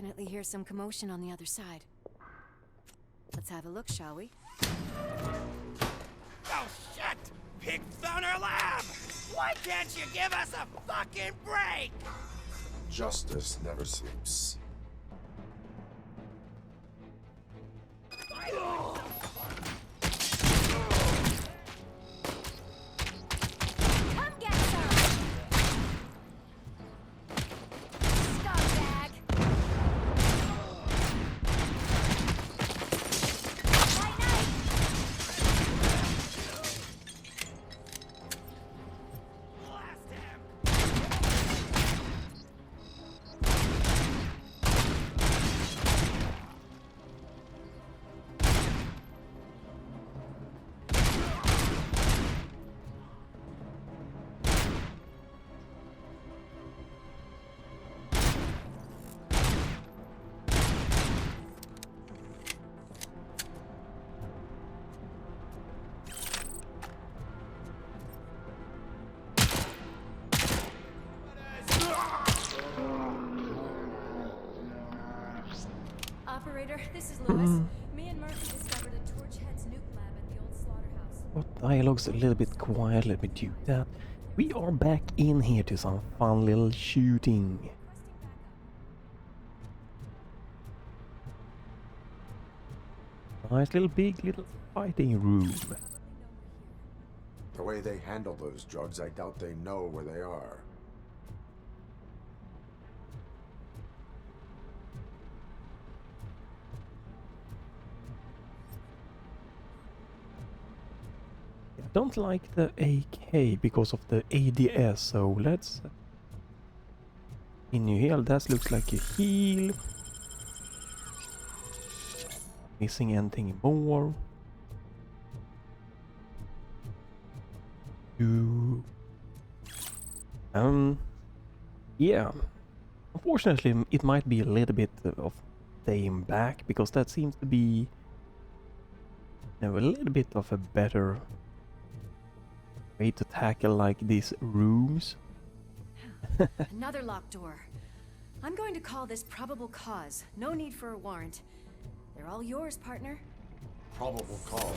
definitely hear some commotion on the other side. Let's have a look, shall we? Oh shit! Pigs found our lab! Why can't you give us a fucking break? Justice never sleeps. Come get some! Scumbag! Night night! Blast him! Operator, this is Lewis. Me and Murphy discovered a Torchhead's nuke lab at the old slaughterhouse. What dialogue's a little bit quiet, let me do that. We are back in here to some fun little shooting. Nice little big little fighting room. The way they handle those drugs, I doubt they know where they are. I don't like the AK because of the ADS, so let's in you heal. That looks like a heal. Missing anything more? Yeah. Unfortunately, it might be a little bit of staying back because that seems to be, a little bit of a better way to tackle like these rooms. Another locked door. I'm going to call this probable cause. No need for a warrant. They're all yours, partner. Probable cause.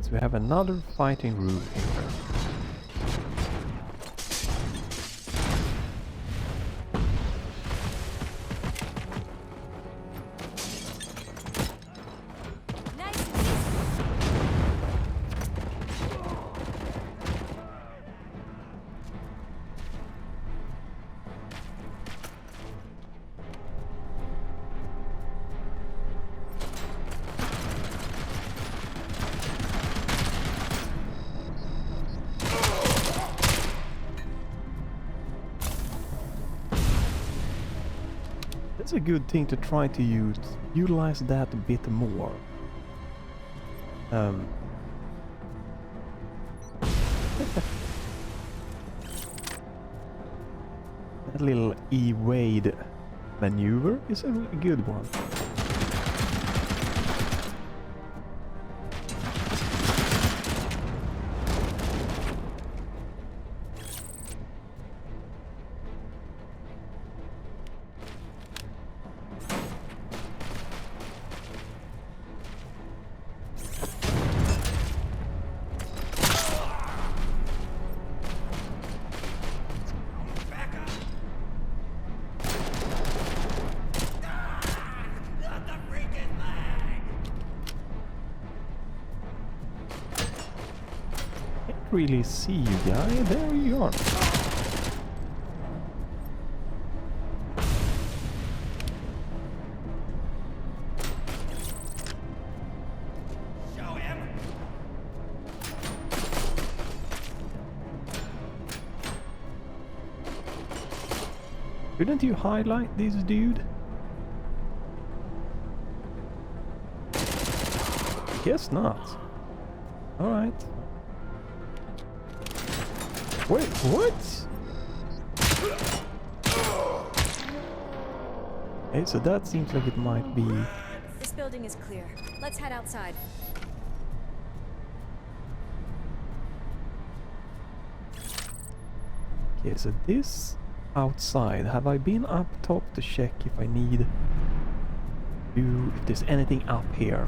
So we have another fighting room here. Nice and easy. That's a good thing to try to utilize that a bit more. That little evade maneuver is a really good one. Back up! Not the freaking leg! Can't really see you, guy. There you are. Show him! Couldn't you highlight this dude? Guess not. Alright. Wait, what? Okay, so that seems like it might be... This building is clear. Let's head outside. Okay, so this outside. Have I been up top to check if I need to... if there's anything up here?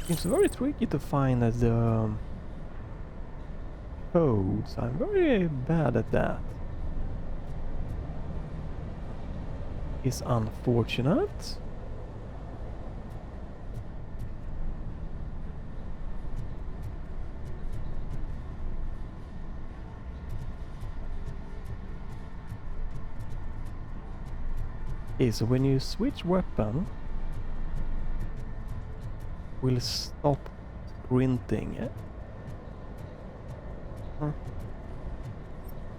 It's very tricky to find the codes. I'm very bad at that. It's unfortunate. Okay, so when you switch weapon, will stop sprinting. Huh.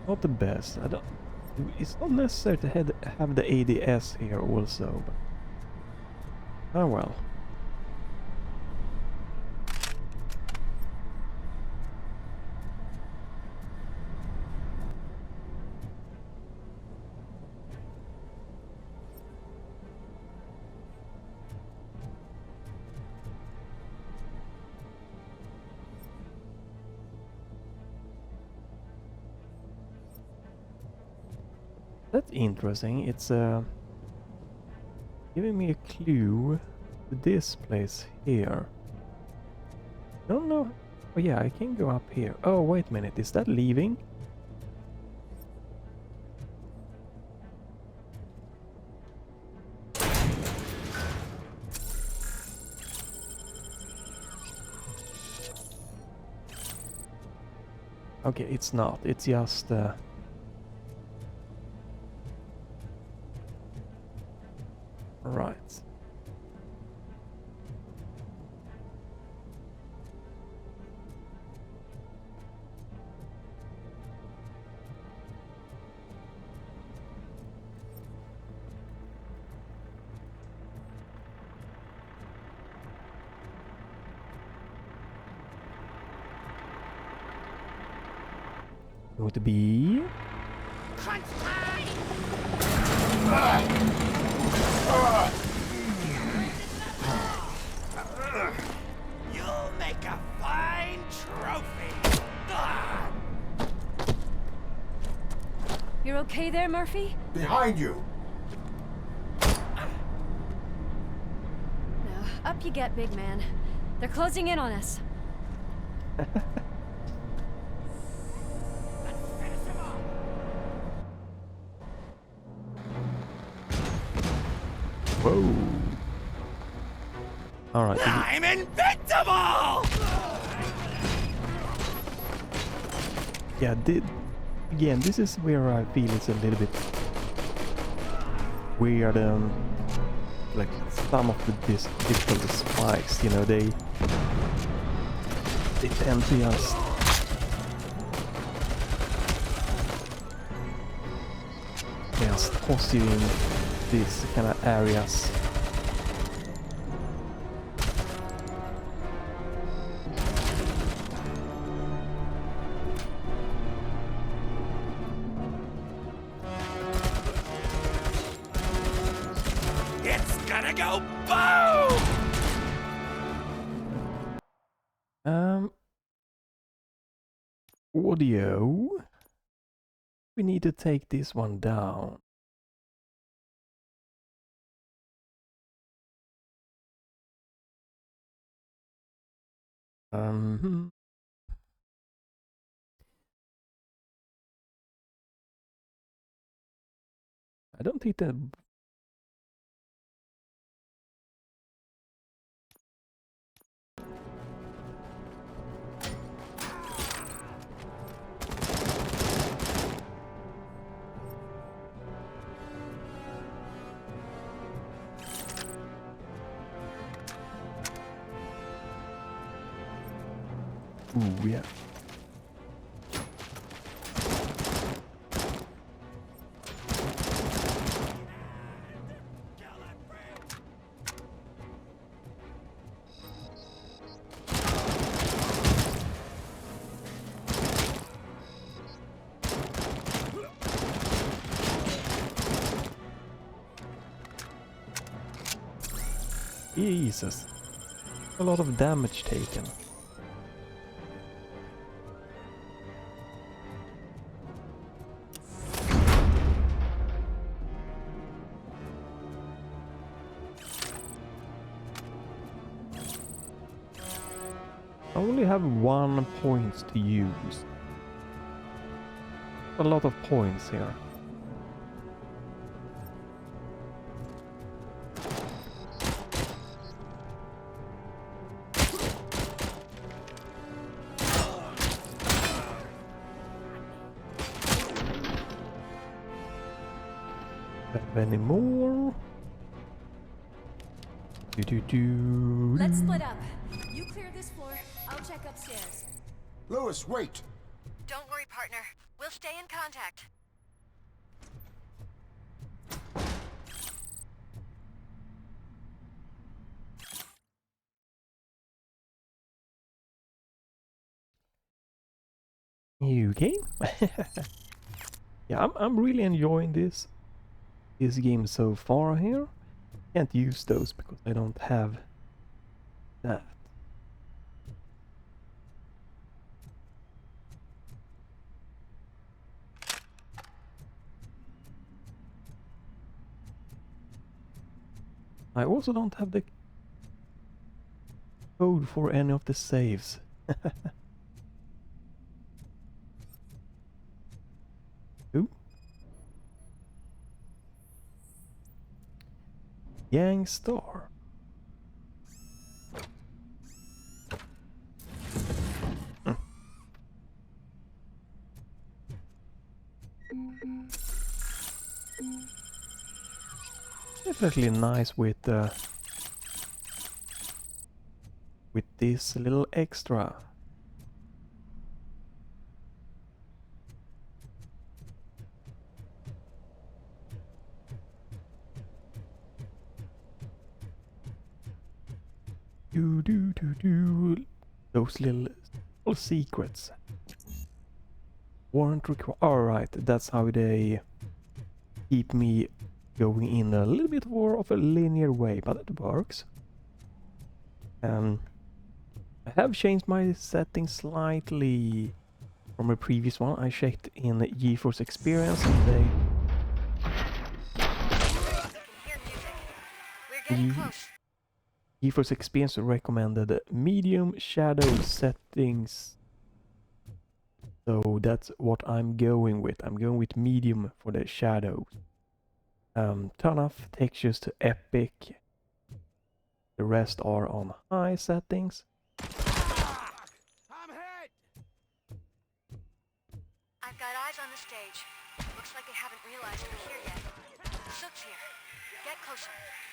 Not the best. I don't. It's not necessary to have the ADS here also, but oh well. That's interesting. It's giving me a clue to this place here. I don't know. Oh yeah, I can go up here. Oh, wait a minute. Is that leaving? Okay, it's not. It's just right. Going to be Crunch time! You'll make a fine trophy. You're okay there, Murphy? Behind you! No. Up you get, big man. They're closing in on us. whoa. All right. I'm invincible! Yeah, again, this is where I feel it's a little bit weird. Like some of the difficult spikes, you know, they tend to just toss you in these kind of areas. It's gonna go boom! Audio. We need to take this one down. I don't think that. Ooh, yeah. Jesus. A lot of damage taken. I only have 1 point to use. A lot of points here. Any more? Let's split up. You clear this floor, I'll check upstairs. Lewis, wait! Don't worry, partner. We'll stay in contact. Okay. Yeah, I'm really enjoying this game so far here. Can't use those because I don't have that. I also don't have the code for any of the saves. Ooh. Yang Star. Definitely nice with this little extra. Do. Those little secrets. Warrant required. Alright, that's how they keep me going in a little bit more of a linear way, but it works. I have changed my settings slightly from a previous one. I checked in GeForce Experience and they... GeForce Experience recommended medium shadow settings. So that's what I'm going with. I'm going with medium for the shadows. Turn off textures to epic. The rest are on high settings. I'm hit! I've got eyes on the stage. Looks like they haven't realized we're here yet. Sook's here. Get closer.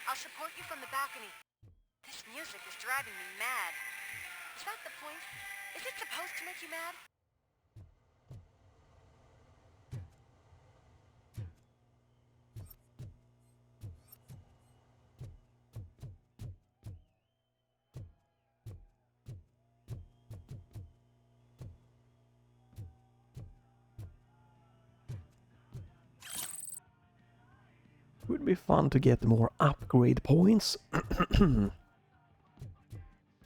I'll support you from the balcony. This music is driving me mad. Is that the point? Is it supposed to make you mad? Would be fun to get more upgrade points.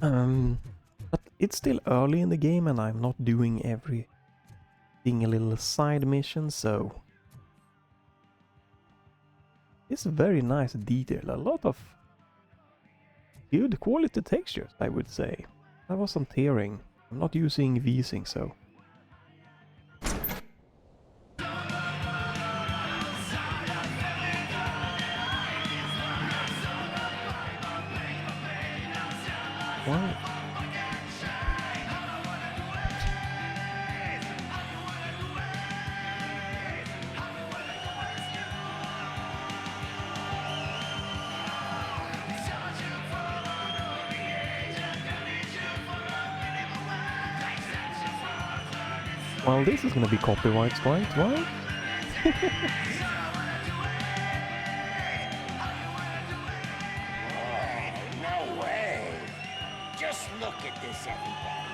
But it's still early in the game and I'm not doing every single little side mission, so it's a very nice detail. A lot of good quality textures, I would say. That wasn't tearing. I'm not using V-Sync, so... Wow. Well, this is gonna be copyright strike, right? No way! Just look at this, everybody.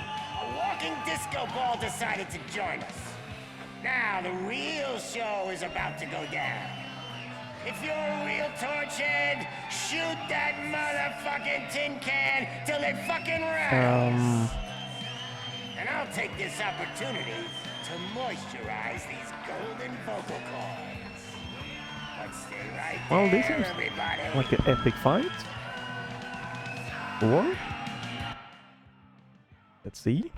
A walking disco ball decided to join us. Now the real show is about to go down. If you're a real torch Head, shoot that motherfucking tin can till it fucking rattles. And I'll take this opportunity to moisturize these golden vocal cords. But stay right Well, this there, is everybody. like an epic fight. Or let's see.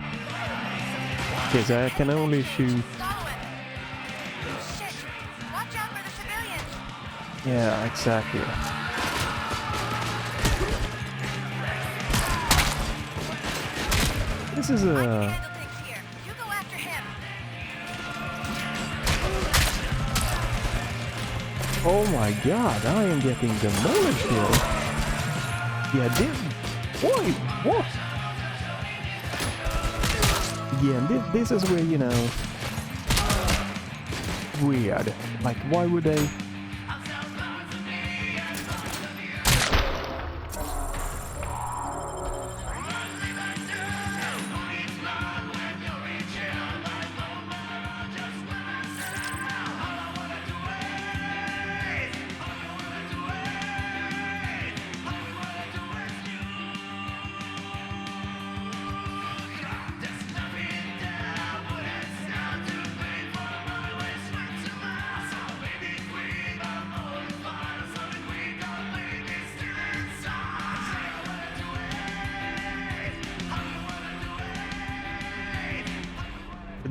Okay, so I can only shoot. Follow him. Shit! Watch out for the civilians! Yeah, exactly. This is I can a. handle things here. You go after him. Oh my god, I am getting demolished here. Yeah, this. Boy, what? Yeah, this is where, you know. Weird. Like, why would they.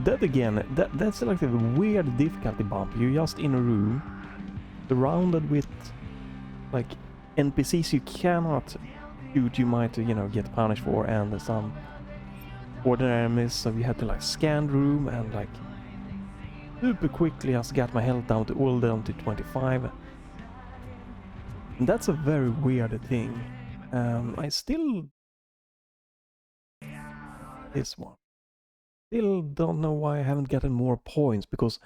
That again, that's like a weird difficulty bump. You're just in a room, surrounded with like NPCs you cannot shoot. You might, you know, get punished for, and some ordinary enemies. So we had to like scan the room and like super quickly just got my health down to all down to 25. And that's a very weird thing. I still this one. Still don't know why I haven't gotten more points, because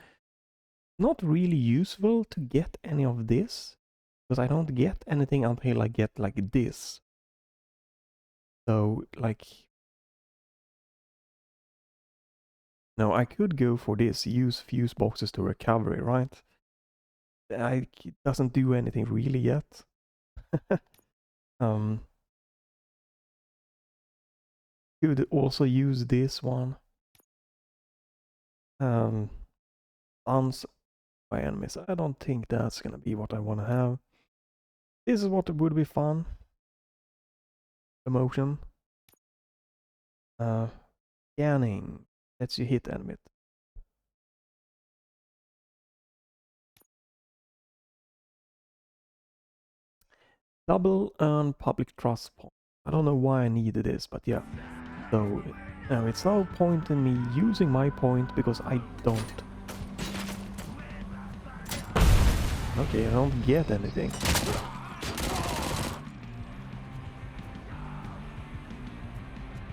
not really useful to get any of this, because I don't get anything until I get like this. So like, no, I could go for this, use fuse boxes to recovery, right? It doesn't do anything really yet. Could also use this one. Stuns by enemies. I don't think that's gonna be what I want to have. This is what would be fun. Emotion. Scanning lets you hit enemy. Double earn public trust point. I don't know why I needed this, but yeah. So now it's no point in me using my point because I don't. Okay, I don't get anything.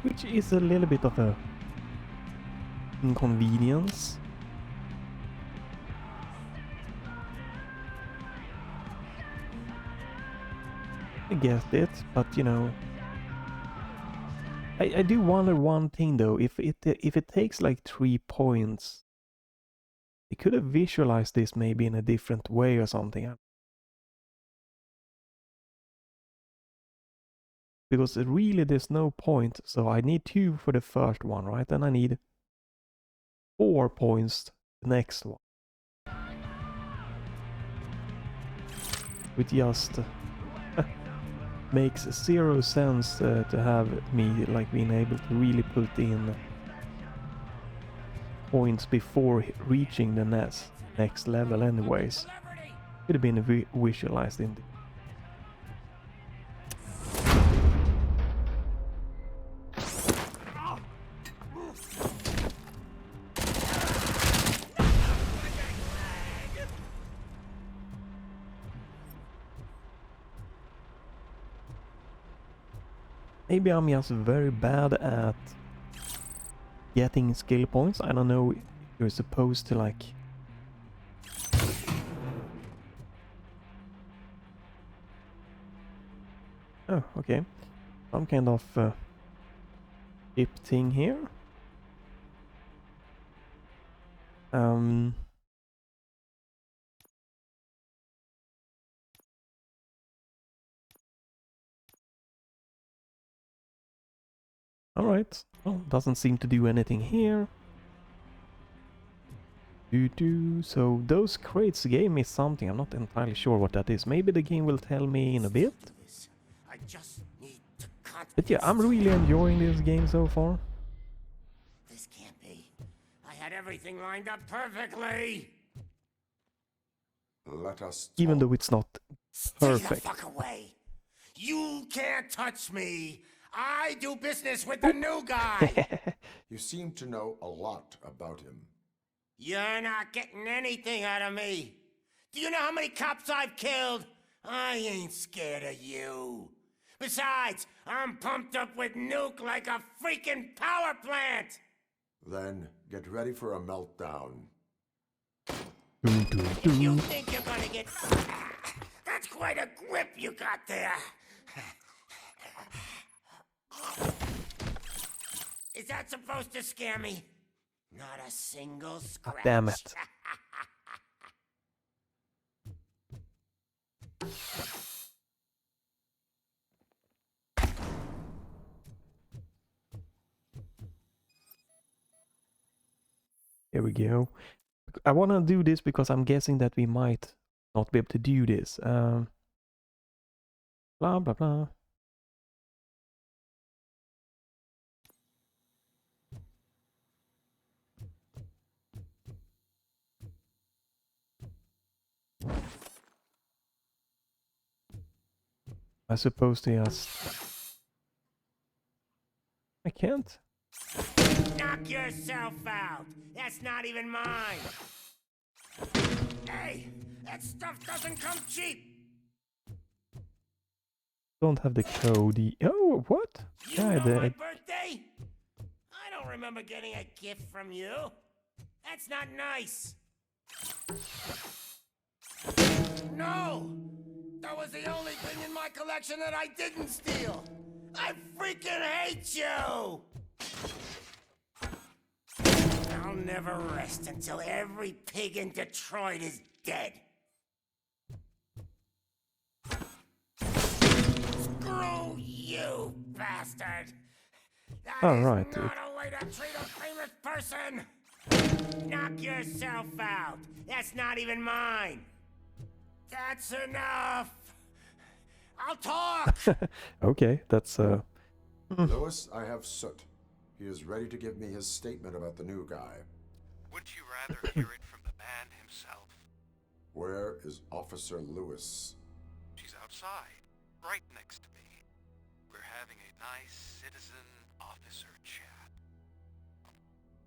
Which is a little bit of a inconvenience. I get it, but you know, I do wonder one thing though. If it takes like 3 points, they could have visualized this maybe in a different way or something. Because really there's no point, so I need 2 for the first one, right? And I need 4 points the next one. It just makes 0 sense to have me like being able to really put in points before reaching the next level anyways. Could have been visualized in the maybe I'm just very bad at getting skill points. I don't know if you're supposed to like... Oh, okay. Some kind of chip thing here. Alright. Well, doesn't seem to do anything here. So those crates gave me something. I'm not entirely sure what that is. Maybe the game will tell me in a bit. I just need to cut But yeah, I'm really enjoying this game so far. This can't be. I had everything lined up perfectly. Let us Even talk. though it's not Stay the perfect. fuck away. You can't touch me. I do business with the new guy. You seem to know a lot about him. You're not getting anything out of me. Do you know how many cops I've killed? I ain't scared of you. Besides, I'm pumped up with nuke like a freaking power plant. Then get ready for a meltdown. If you think you're gonna get... That's quite a grip you got there. Is that supposed to scare me? Not a single scratch. Damn it. Here we go. I want to do this because I'm guessing that we might not be able to do this. Blah, blah, blah. I suppose to just... I can't. Knock yourself out. That's not even mine. Hey, that stuff doesn't come cheap. Don't have the code. Oh, what? You Yeah, know my birthday? I don't remember getting a gift from you. That's not nice. No! That was the only thing in my collection that I didn't steal. I freaking hate you! I'll never rest until every pig in Detroit is dead. Screw you, bastard! That All is right, not a way to treat a famous person! Knock yourself out. That's not even mine. That's enough. I'll talk. Okay, that's Lewis, I have Soot. He is ready to give me his statement about the new guy. Wouldn't you rather hear it from the man himself? Where is Officer Lewis? She's outside, right next to me. We're having a nice citizen officer chat.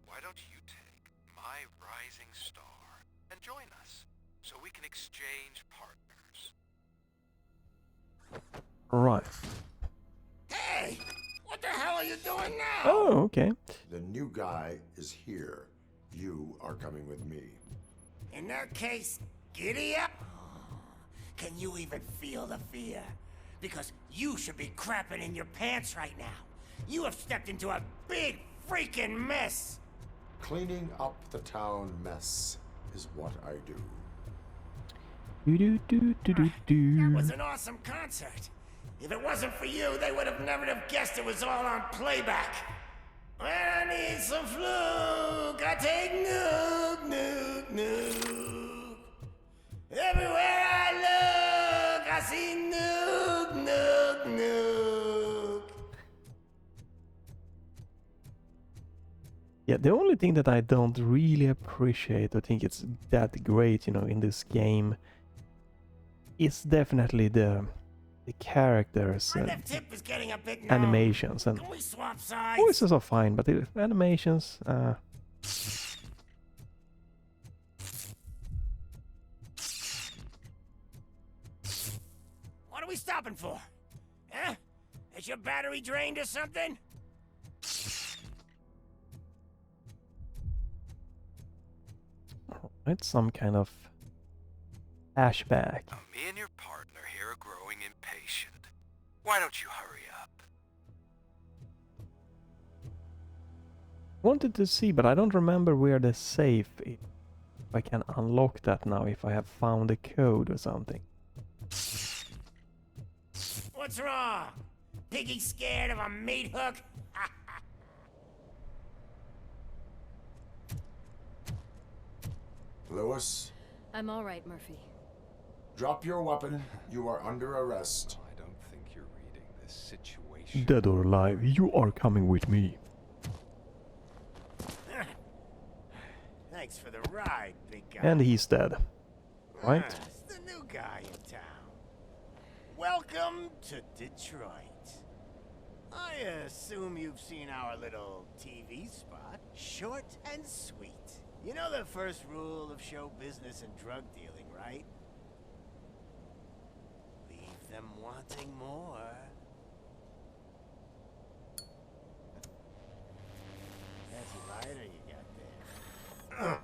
Why don't you take my rising star and join us so we can exchange partners? right. Hey, what the hell are you doing now? Oh, okay. The new guy is here. You are coming with me. In that case, giddy up. Can you even feel the fear? Because you should be crapping in your pants right now. You have stepped into a big freaking mess. Cleaning up the town mess is what I do. That was an awesome concert. If it wasn't for you, they would have never have guessed it was all on playback. When I need some fluke, I take nuke, nuke, nuke. Everywhere I look, I see nuke, nuke, nuke. Yeah, the only thing that I don't really appreciate, I think it's that great, you know, in this game, is definitely the characters My and left hip is getting a bit numb. animations. And Can we swap sides? voices are fine, but the animations, What are we stopping for? Huh? Is your battery drained or something? it's some kind of flashback. Now, me and your partner here are growing impatient. Why don't you hurry up? Wanted to see, but I don't remember where the safe is. If I can unlock that now, if I have found a code or something. What's wrong? Piggy scared of a meat hook? Lewis, I'm all right, Murphy. drop your weapon. You are under arrest. I don't think you're reading this situation. Dead or alive, you are coming with me. Thanks for the ride, big guy. And he's dead. Right? It's the new guy in town. Welcome to Detroit. I assume you've seen our little TV spot. Short and sweet. You know the first rule of show business and drug dealing, right? Leave them wanting more. Fancy lighter you got there.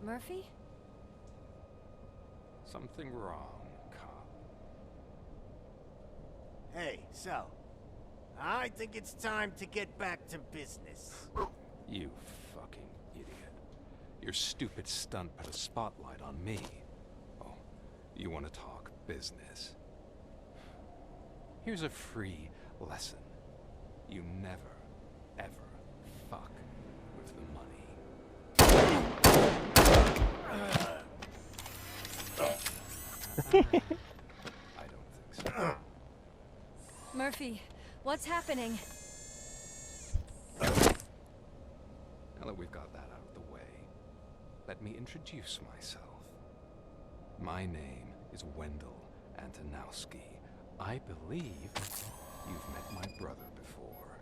Murphy? Something wrong, cop. Hey, so, I think it's time to get back to business. You fucking idiot. Your stupid stunt put a spotlight on me. Oh, you want to talk business? Here's a free lesson. You never, ever fuck with the money. I don't think so. Murphy, what's happening? Now that we've got that out of the way, let me introduce myself. My name is Wendell Antonowski. I believe you've met my brother before.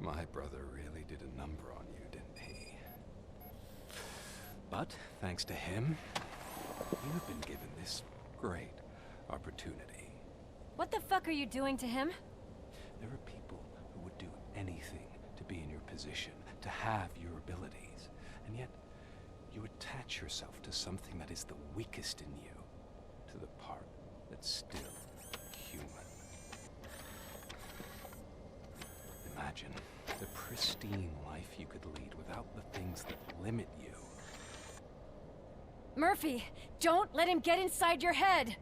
My brother really did a number on you, didn't he? But thanks to him, you've been given this great opportunity. What the fuck are you doing to him? There are people who would do anything to be in your position, to have your abilities, and yet you attach yourself to something that is the weakest in you, to the part that's still human. Imagine the pristine life you could lead without the things that limit you. Murphy, don't let him get inside your head!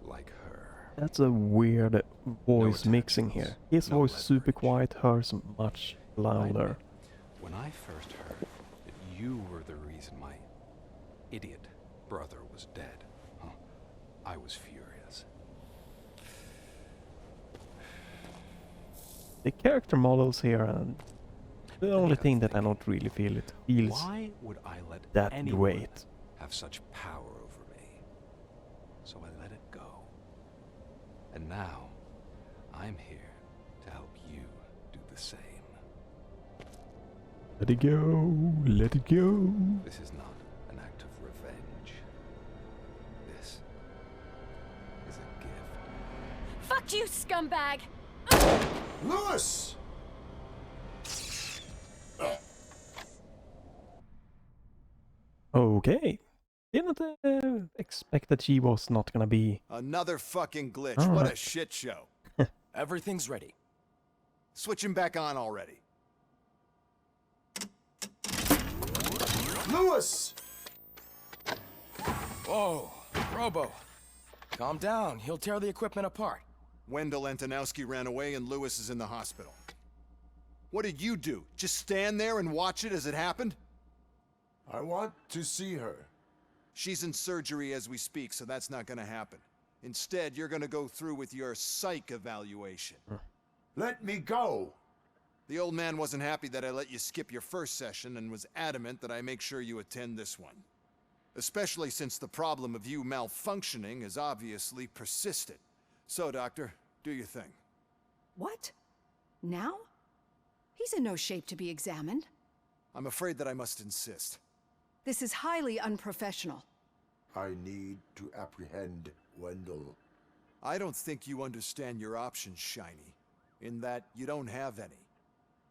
Like her. That's a weird voice No mixing attachments, here. His no voice super leverage. quiet, hers much I louder. admit, when I first heard that you were the reason my idiot brother was dead, I was furious. The character models here, and the Then only I got thing that I thinking, don't really feel it feels Why would I let that anyone great. have such power over me? So I let it go. And now, I'm here to help you do the same. Let it go, let it go. This is not an act of revenge. This is a gift. Fuck you, scumbag! Lewis! Okay. Didn't expect that she was not gonna be. Another fucking glitch. All What a right. shit show. Everything's ready. Switch him back on already. Lewis! Whoa, Robo. Calm down. He'll tear the equipment apart. Wendell Antonowski ran away and Lewis is in the hospital. What did you do? Just stand there and watch it as it happened? I want to see her. She's in surgery as we speak, so that's not gonna happen. Instead, you're gonna go through with your psych evaluation. Let me go! The old man wasn't happy that I let you skip your first session and was adamant that I make sure you attend this one. Especially since the problem of you malfunctioning has obviously persisted. So, Doctor, do your thing. What? Now? He's in no shape to be examined. I'm afraid that I must insist. This is highly unprofessional. I need to apprehend Wendell. I don't think you understand your options, Shiny, in that you don't have any.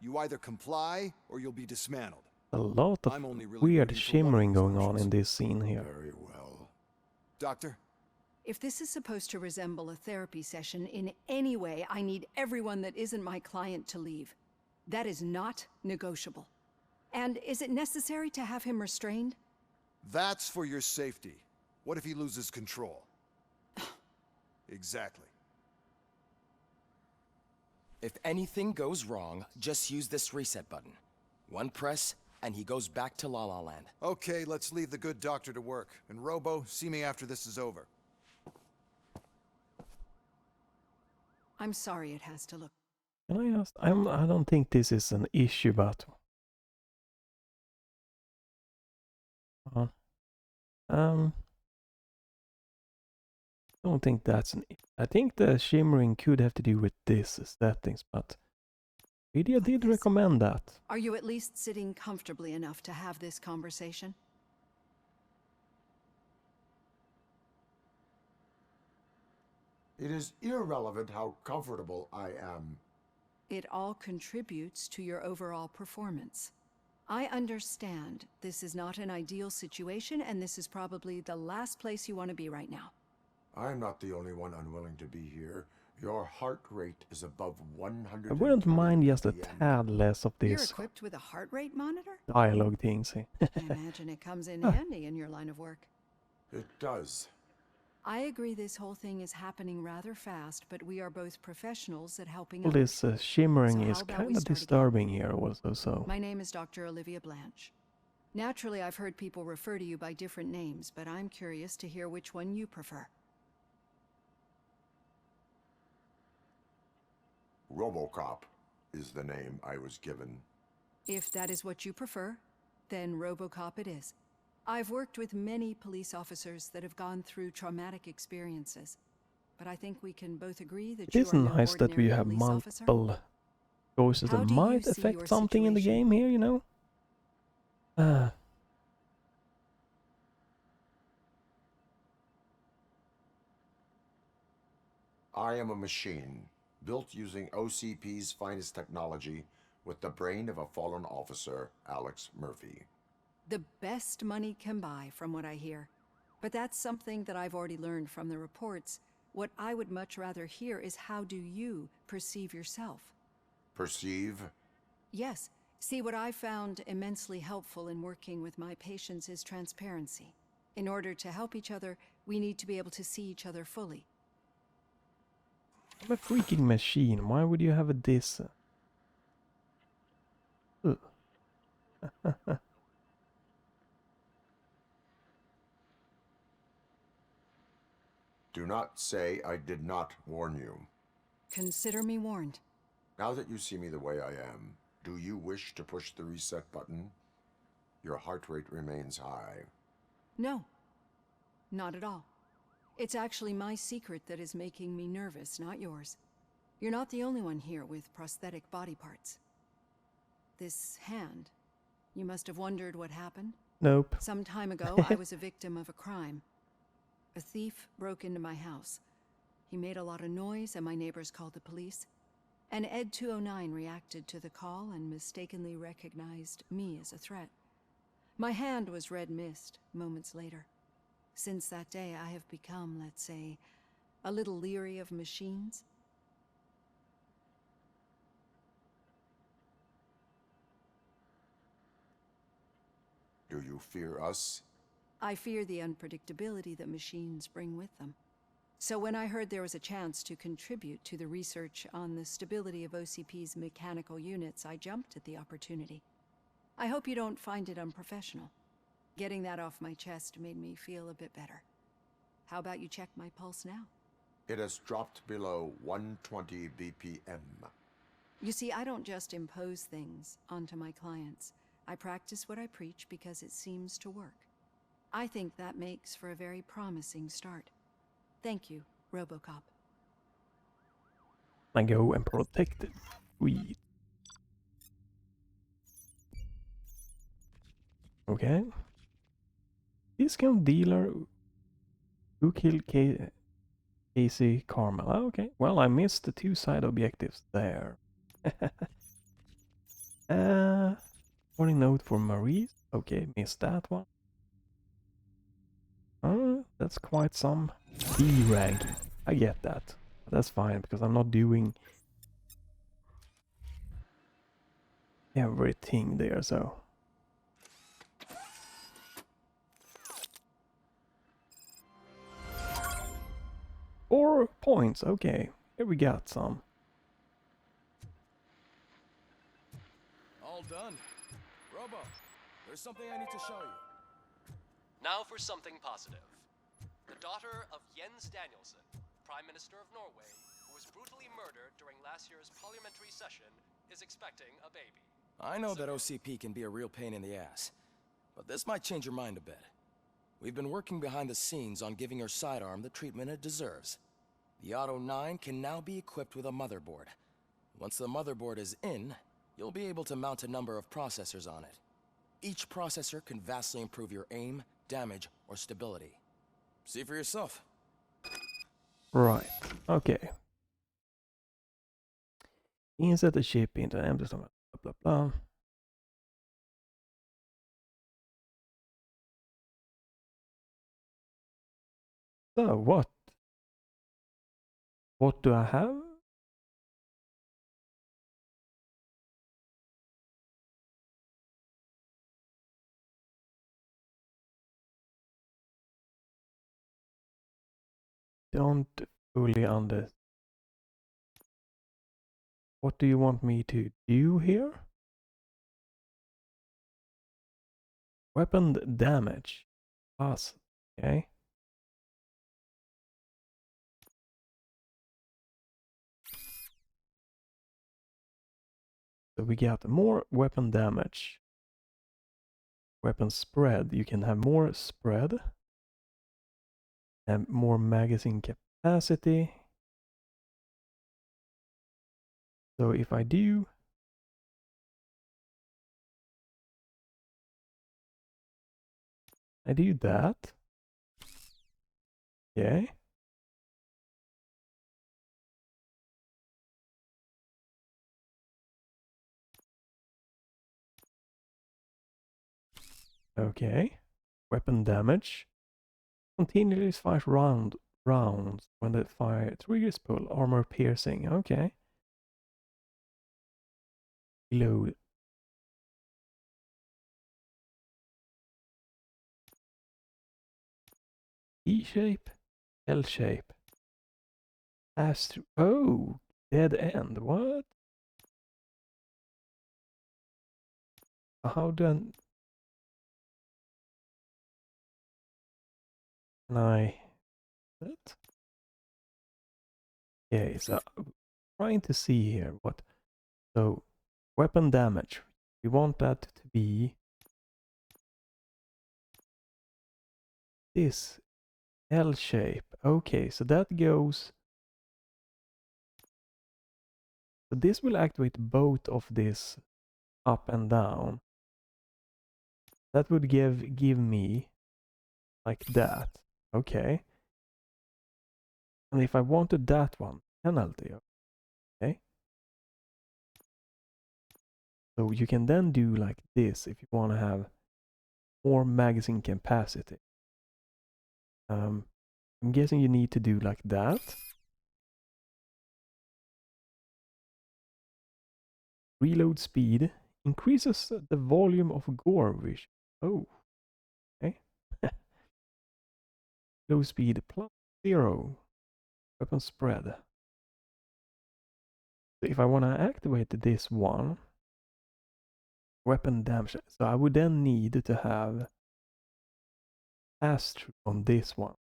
You either comply or you'll be dismantled. A lot of I'm only really weird waiting for one of shimmering these going on options. in this scene here. Very well. Doctor, If this is supposed to resemble a therapy session in any way, I need everyone that isn't my client to leave. That is not negotiable. And is it necessary to have him restrained? that's for your safety. What if he loses control? Exactly. If anything goes wrong, just use this reset button. One press, and he goes back to La La Land. Okay, let's leave the good doctor to work. And Robo, see me after this is over. I'm sorry it has to look. Can I ask? I don't think this is an issue, but don't think that's an. I think the shimmering could have to do with this settings, but Nvidia did recommend that. Are you at least sitting comfortably enough to have this conversation? It is irrelevant how comfortable I am. It all contributes to your overall performance. I understand this is not an ideal situation, and this is probably the last place you want to be right now. I'm not the only one unwilling to be here. Your heart rate is above 100. I wouldn't mind just a tad less of You're this equipped with a heart rate monitor? dialogue things. I imagine it comes in handy in your line of work. It does. I agree this whole thing is happening rather fast, but we are both professionals at helping All others. this shimmering So how is about kind we of start again? disturbing here also, so... My name is Dr. Olivia Blanche. Naturally, I've heard people refer to you by different names, but I'm curious to hear which one you prefer. RoboCop is the name I was given. If that is what you prefer, then RoboCop it is. I've worked with many police officers that have gone through traumatic experiences, but I think we can both agree that It you is are no nice that we ordinary have police officer. multiple choices How that do you might see affect your something in the situation? game here, you know? I am a machine, built using OCP's finest technology with the brain of a fallen officer, Alex Murphy. The best money can buy, from what I hear. But that's something that I've already learned from the reports. What I would much rather hear is how do you perceive yourself? Perceive? Yes. See, what I found immensely helpful in working with my patients is transparency. In order to help each other, we need to be able to see each other fully. I'm a freaking machine. Why would you have a this? Ugh. Do not say I did not warn you. Consider me warned. Now that you see me the way I am, do you wish to push the reset button? Your heart rate remains high. No, not at all. It's actually my secret that is making me nervous, not yours. You're not the only one here with prosthetic body parts. This hand, you must have wondered what happened. Nope. Some time ago, I was a victim of a crime. A thief broke into my house. He made a lot of noise and my neighbors called the police. And Ed 209 reacted to the call and mistakenly recognized me as a threat. My hand was red mist moments later. Since that day, I have become, let's say, a little leery of machines. Do you fear us? I fear the unpredictability that machines bring with them. So when I heard there was a chance to contribute to the research on the stability of OCP's mechanical units, I jumped at the opportunity. I hope you don't find it unprofessional. Getting that off my chest made me feel a bit better. How about you check my pulse now? It has dropped below 120 BPM. You see, I don't just impose things onto my clients. I practice what I preach because it seems to work. I think that makes for a very promising start. Thank you, RoboCop. I go and protect it. Sweet. Okay. Discount dealer who killed Casey Carmel. Oh, okay. Well, I missed the 2 side objectives there. Warning note for Maurice. Okay, missed that one. That's quite some D rank. I get that. But that's fine because I'm not doing everything there, so. 4 points. Okay, here we got some. All done. Robo, there's something I need to show you. Now for something positive. The daughter of Jens Danielson, Prime Minister of Norway, who was brutally murdered during last year's parliamentary session, is expecting a baby. I know that OCP can be a real pain in the ass, but this might change your mind a bit. We've been working behind the scenes on giving her sidearm the treatment it deserves. The Auto 9 can now be equipped with a motherboard. Once the motherboard is in, you'll be able to mount a number of processors on it. Each processor can vastly improve your aim, damage, or stability. See for yourself. Right, okay. Insert the chip into an empty stomach, blah blah blah. So what? What do I have? Don't fully understand. What do you want me to do here? Weapon damage. Plus, okay. So we get more weapon damage. Weapon spread. You can have more spread. And more magazine capacity. So if I do that. Okay. Okay. Weapon damage. Continuously fires rounds when the fire triggers pull. Armor piercing. Okay. Reload. E shape. L shape. Pass through. Oh, dead end. What? How then? Can I? That? Okay, so trying to see here what. So, weapon damage. We want that to be this L shape. Okay, so that goes. So this will activate both of this up and down. That would give me like that. Okay. And if I wanted that one, penalty. Okay. So you can then do like this if you want to have more magazine capacity. I'm guessing you need to do like that. Reload speed increases the volume of gore vision. Oh, okay. Low speed +0. Weapon spread. So if I want to activate this one, weapon damage. So I would then need to have pass-through on this one.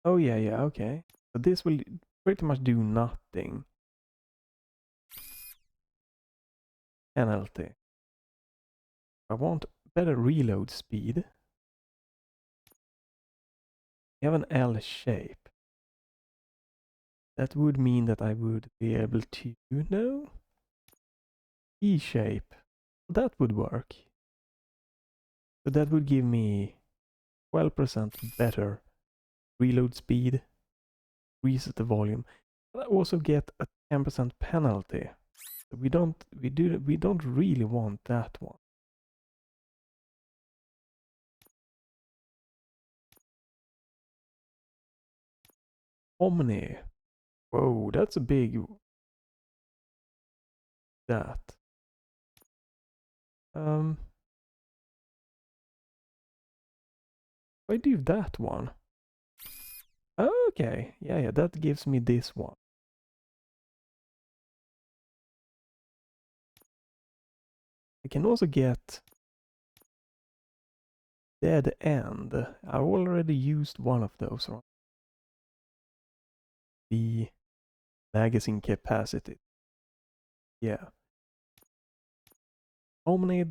Oh yeah, okay. So this will pretty much do nothing. Penalty. I want better reload speed. You have an L shape. That would mean that I would be able to, no? E shape. That would work. So that would give me 12% better reload speed, reset the volume. But I also get a 10% penalty. So we don't really want that one. Omni. Whoa, that's a big that. If I do that one. Okay, yeah, that gives me this one. I can also get dead end. I already used one of those, right? The magazine capacity. Yeah. Omni,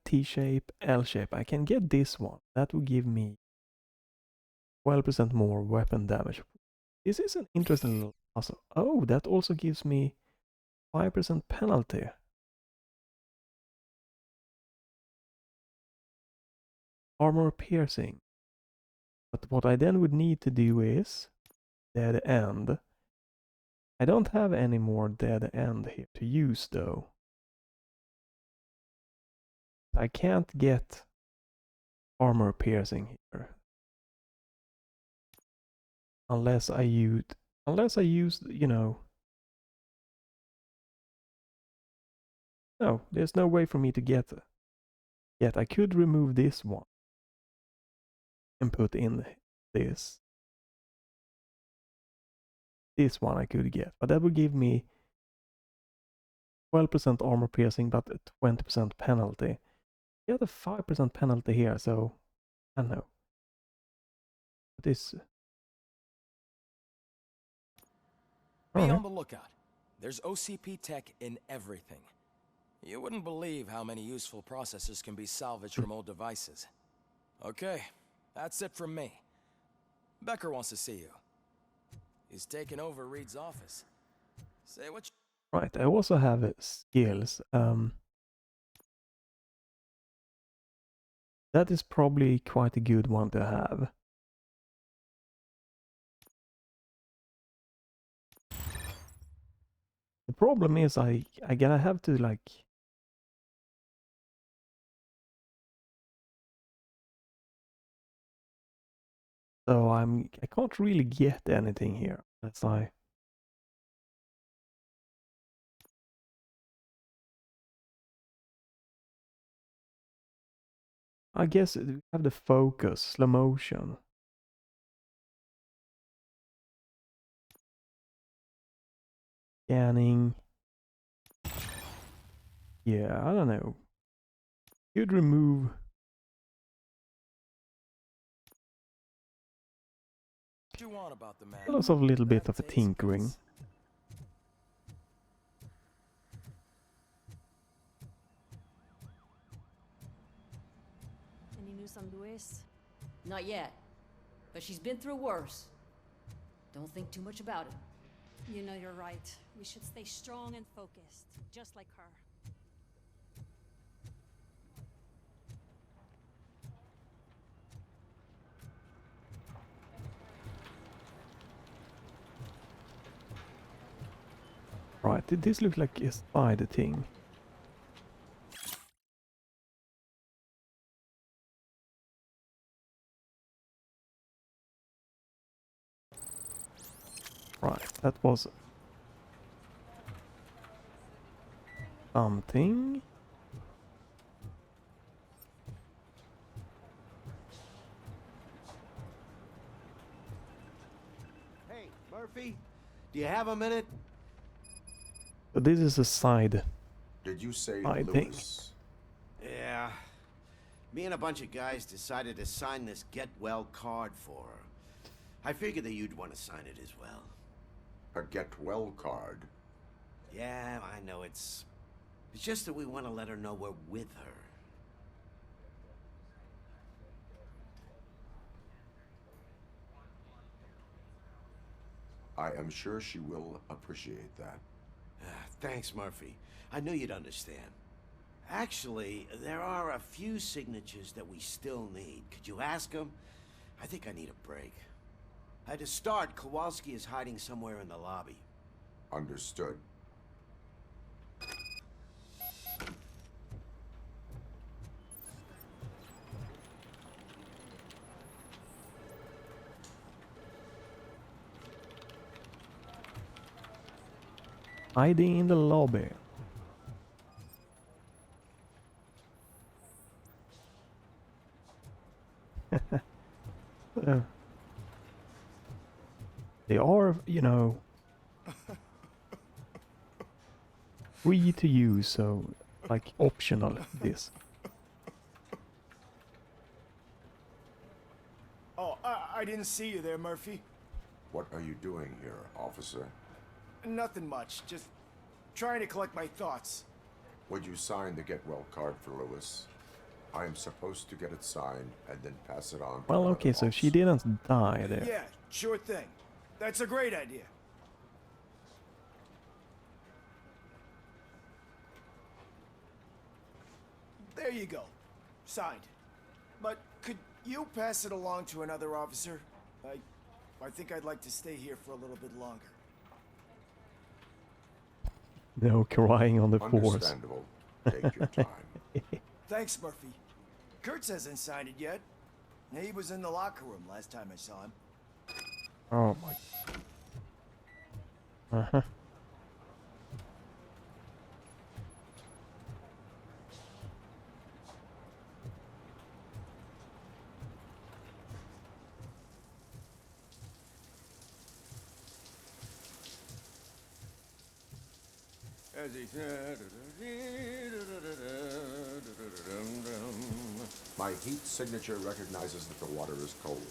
T-shape, L-shape. I can get this one. That will give me 12% more weapon damage. This is an interesting little puzzle. Oh, that also gives me 5% penalty. Armor piercing. But what I then would need to do is dead end. I don't have any more dead end here to use though. I can't get armor piercing here. Unless I use, you know. No, there's no way for me to get it. Yet I could remove this one and put in this. This one I could get, but that would give me 12% armor piercing, but a 20% penalty. Get a 5% penalty here, so I don't know. This. Be on the lookout. There's OCP tech in everything. You wouldn't believe how many useful processors can be salvaged from old devices. Okay, that's it from me. Becker wants to see you. He's taken over Reed's office. Say what you... Right, I also have skills. That is probably quite a good one to have. The problem is I gotta have to like... So I can't really get anything here. That's I guess we have the focus, slow motion. Scanning. Yeah, I don't know. Could remove... What you want about the man? Also a little bit That of a takes tinkering. place. Any news on Luis? Not yet. But she's been through worse. Don't think too much about it. You know you're right. We should stay strong and focused, just like her. Right, this looks like a spider thing. Right, that was something. Hey, Murphy, do you have a minute? So this is a side. Did you say I think. Lewis? Yeah. Me and a bunch of guys decided to sign this get well card for her. I figured that you'd want to sign it as well. A get well card. Yeah, I know it's just that we want to let her know we're with her. I am sure she will appreciate that. Thanks, Murphy. I knew you'd understand. Actually, there are a few signatures that we still need. Could you ask them? I think I need a break. To start, Kowalski is hiding somewhere in the lobby. Understood. Hiding in the lobby. They are, you know, free to use, so like optional this. Oh, I didn't see you there, Murphy. What are you doing here, officer? Nothing much, just trying to collect my thoughts. Would you sign the get well card for Lewis? I am supposed to get it signed and then pass it on to Well, another okay, so she officer. didn't die there. Yeah, sure thing. That's a great idea. There you go. Signed. But could you pass it along to another officer? I think I'd like to stay here for a little bit longer. No crying on the force. Understandable. Take your time. Thanks, Murphy. Kurtz hasn't signed it yet. He was in the locker room last time I saw him. Oh my. Uh-huh. As he said. My heat signature recognizes that the water is cold.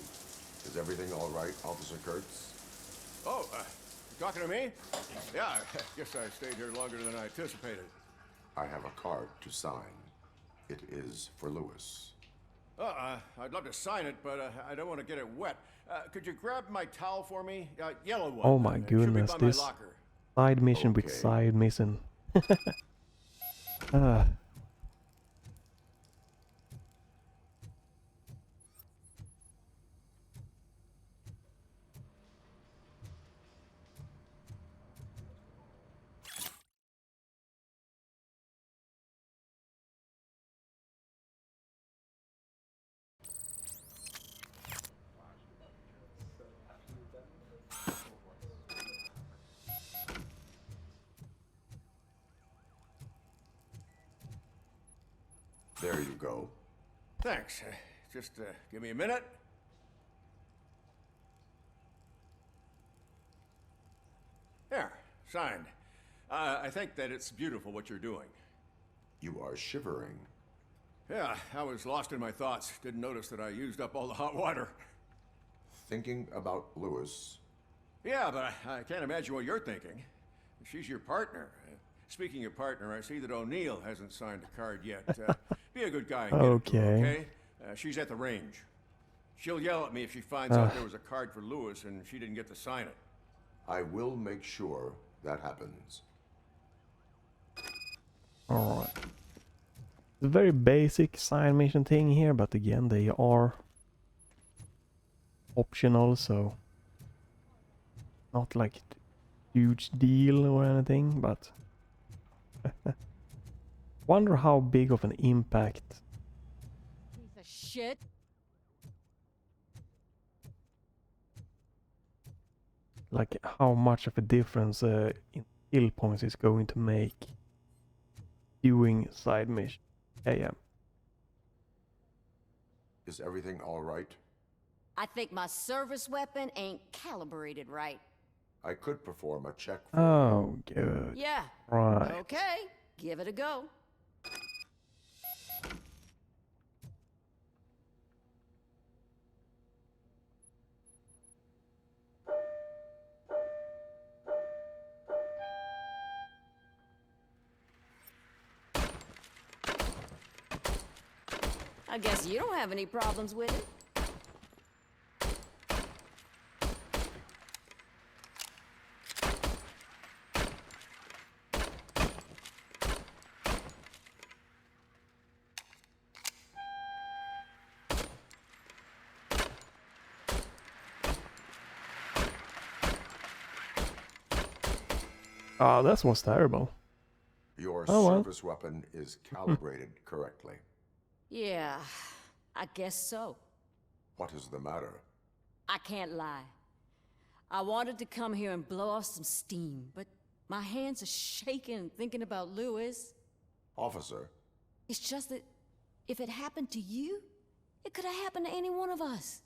Is everything all right, Officer Kurtz? Oh, you talking to me? Yeah, I guess I stayed here longer than I anticipated. I have a card to sign. It is for Lewis. I'd love to sign it, but I don't want to get it wet. Could you grab my towel for me? Yellow one. Oh my It should be goodness, by my this locker. side mission with Okay. side mission. Ah. There you go. Thanks. Just give me a minute. There, signed. I think that it's beautiful what you're doing. You are shivering. Yeah, I was lost in my thoughts. Didn't notice that I used up all the hot water. Thinking about Lewis. Yeah, but I can't imagine what you're thinking. She's your partner. Speaking of partner, I see that O'Neill hasn't signed a card yet. Be a good guy and get it to her, Okay. okay? She's at the range. She'll yell at me if she finds out there was a card for Lewis and she didn't get to sign it. I will make sure that happens. Alright. It's a very basic side mission thing here, but again, they are optional, so not like huge deal or anything, but wonder how big of an impact. Piece of shit. Like how much of a difference in skill points is going to make doing side mission. Yeah. Is everything all right? I think my service weapon ain't calibrated right. I could perform a check for Oh, good. Yeah. Right. Okay. Give it a go. I guess you don't have any problems with it. Oh, that was terrible. Your Oh, well. service weapon is calibrated correctly. Yeah, I guess so. What is the matter? I can't lie. I wanted to come here and blow off some steam, but my hands are shaking thinking about Lewis. Officer, It's just that if it happened to you, it could have happened to any one of us.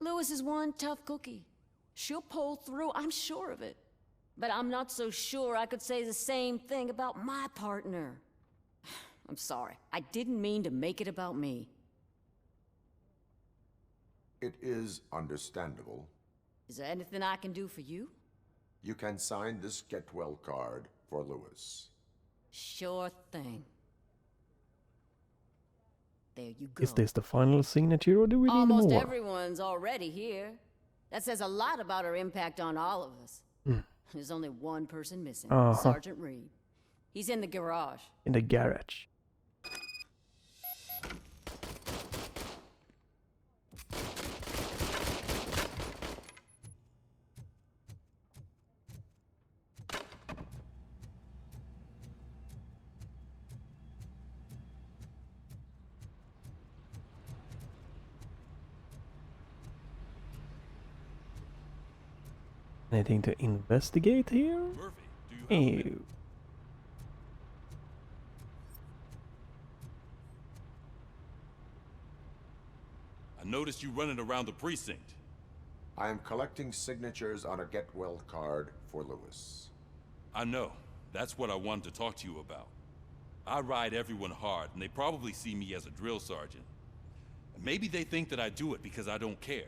Lewis is one tough cookie. She'll pull through, I'm sure of it. But I'm not so sure I could say the same thing about my partner. I'm sorry. I didn't mean to make it about me. It is understandable. Is there anything I can do for you? You can sign this get well card for Lewis. Sure thing. There you go. Is this the final signature, or do we need Almost more? everyone's already here. That says a lot about her impact on all of us. There's only one person missing, Sergeant Reed. He's in the garage. In the garage. Anything to investigate here? Murphy, do you have Ew. I noticed you running around the precinct. I am collecting signatures on a get well card for Lewis. I know. That's what I wanted to talk to you about. I ride everyone hard, and they probably see me as a drill sergeant. Maybe they think that I do it because I don't care.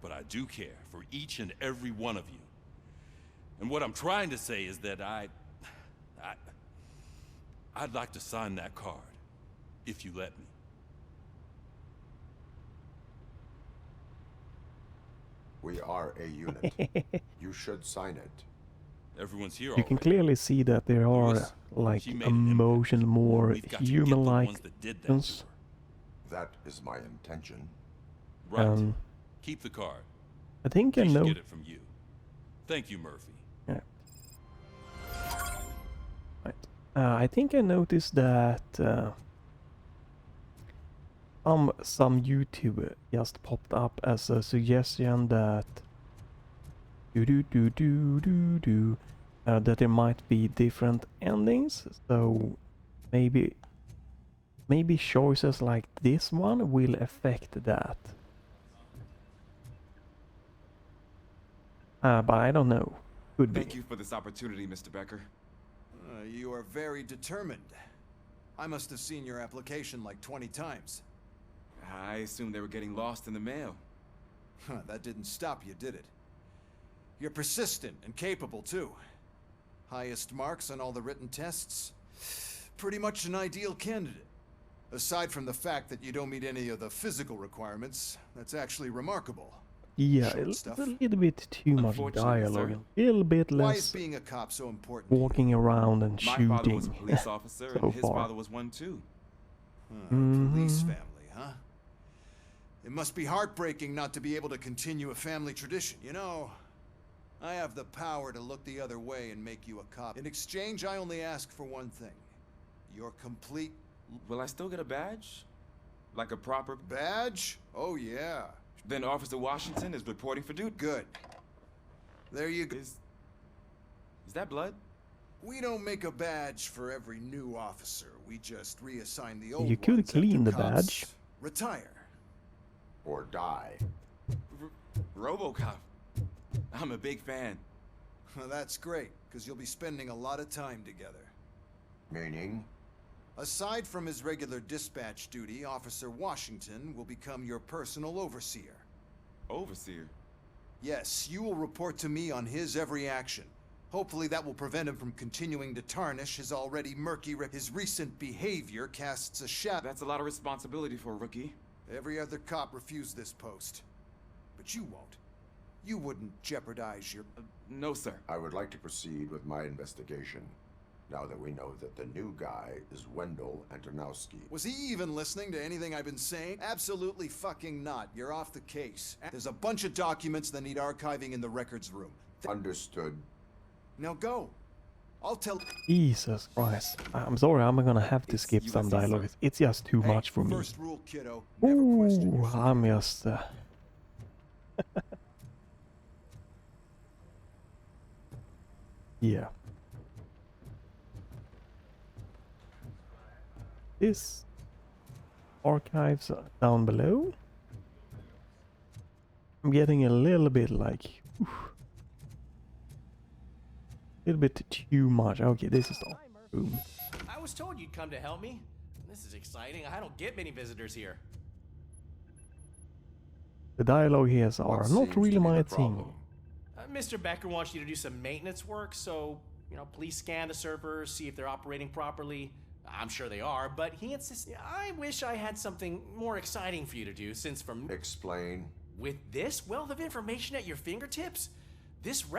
But I do care for each and every one of you. And what I'm trying to say is that I'd like to sign that card, if you let me. We are a unit. You should sign it. Everyone's here You can already. clearly see that there are Lewis, like she made an impact. emotion, more We've got to get the human-like ones that did that things. to her. That is my intention. Right. Keep the card. I think I She should know. get it from you. Thank you, Murphy. Yeah. Right. I think I noticed that some YouTube just popped up as a suggestion that that there might be different endings. So maybe choices like this one will affect that. But I don't know. Could be. Thank you for this opportunity, Mr. Becker. You are very determined. I must have seen your application like 20 times. I assumed they were getting lost in the mail. That didn't stop you, did it? You're persistent and capable, too. Highest marks on all the written tests. Pretty much an ideal candidate. Aside from the fact that you don't meet any of the physical requirements, that's actually remarkable. Yeah, Short it's stuff. a little bit too much Unfortunately, dialogue, sir. a little bit Why is less being a cop so important? to you? walking around and My father was a shooting. police officer, so and his far. father was one too. Police family, huh? It must be heartbreaking not to be able to continue a family tradition. You know, I have the power to look the other way and make you a cop. In exchange, I only ask for one thing. Your complete Will I still get a badge? Like a proper... badge? Oh, yeah. Then Officer Washington is reporting for duty. Good. There you go. Is that blood? We don't make a badge for every new officer. We just reassign the old You could ones after clean the cops badge. retire. Or die. RoboCop. I'm a big fan. Well, that's great, because you'll be spending a lot of time together. Meaning? Aside from his regular dispatch duty, Officer Washington will become your personal overseer. Overseer? Yes, you will report to me on his every action. Hopefully that will prevent him from continuing to tarnish his already murky his recent behavior casts a shadow. That's a lot of responsibility for a rookie. Every other cop refused this post. But you won't. You wouldn't jeopardize your... No, sir. I would like to proceed with my investigation, now that we know that the new guy is Wendell Antonowski. Was he even listening to anything I've been saying? Absolutely fucking not. You're off the case. There's a bunch of documents that need archiving in the records room. Understood. Now go. I'll tell... Jesus Christ. I'm sorry, I'm gonna have to skip some USC, dialogue. sir. It's just too much for me. First rule, kiddo. Never question Ooh, yourself. I'm just... yeah. This archives down below. I'm getting a little bit like Little bit too much. Okay, this is all. Boom. I was told you'd come to help me. This is exciting. I don't get many visitors here. The dialogue here are What not seems really to be my the thing. problem? Mr. Becker wants you to do some maintenance work, so, please scan the servers, see if they're operating properly. I'm sure they are, but he insists. I wish I had something more exciting for you to do, since from... Explain. With this wealth of information at your fingertips,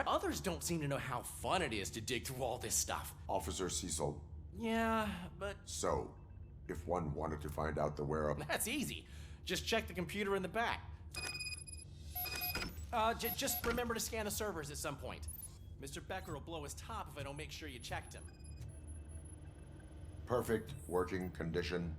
others don't seem to know how fun it is to dig through all this stuff. Officer Cecil. Yeah, but... So, if one wanted to find out the whereabouts... That's easy. Just check the computer in the back. Just remember to scan the servers at some point. Mr. Becker will blow his top if I don't make sure you checked him. Perfect working condition.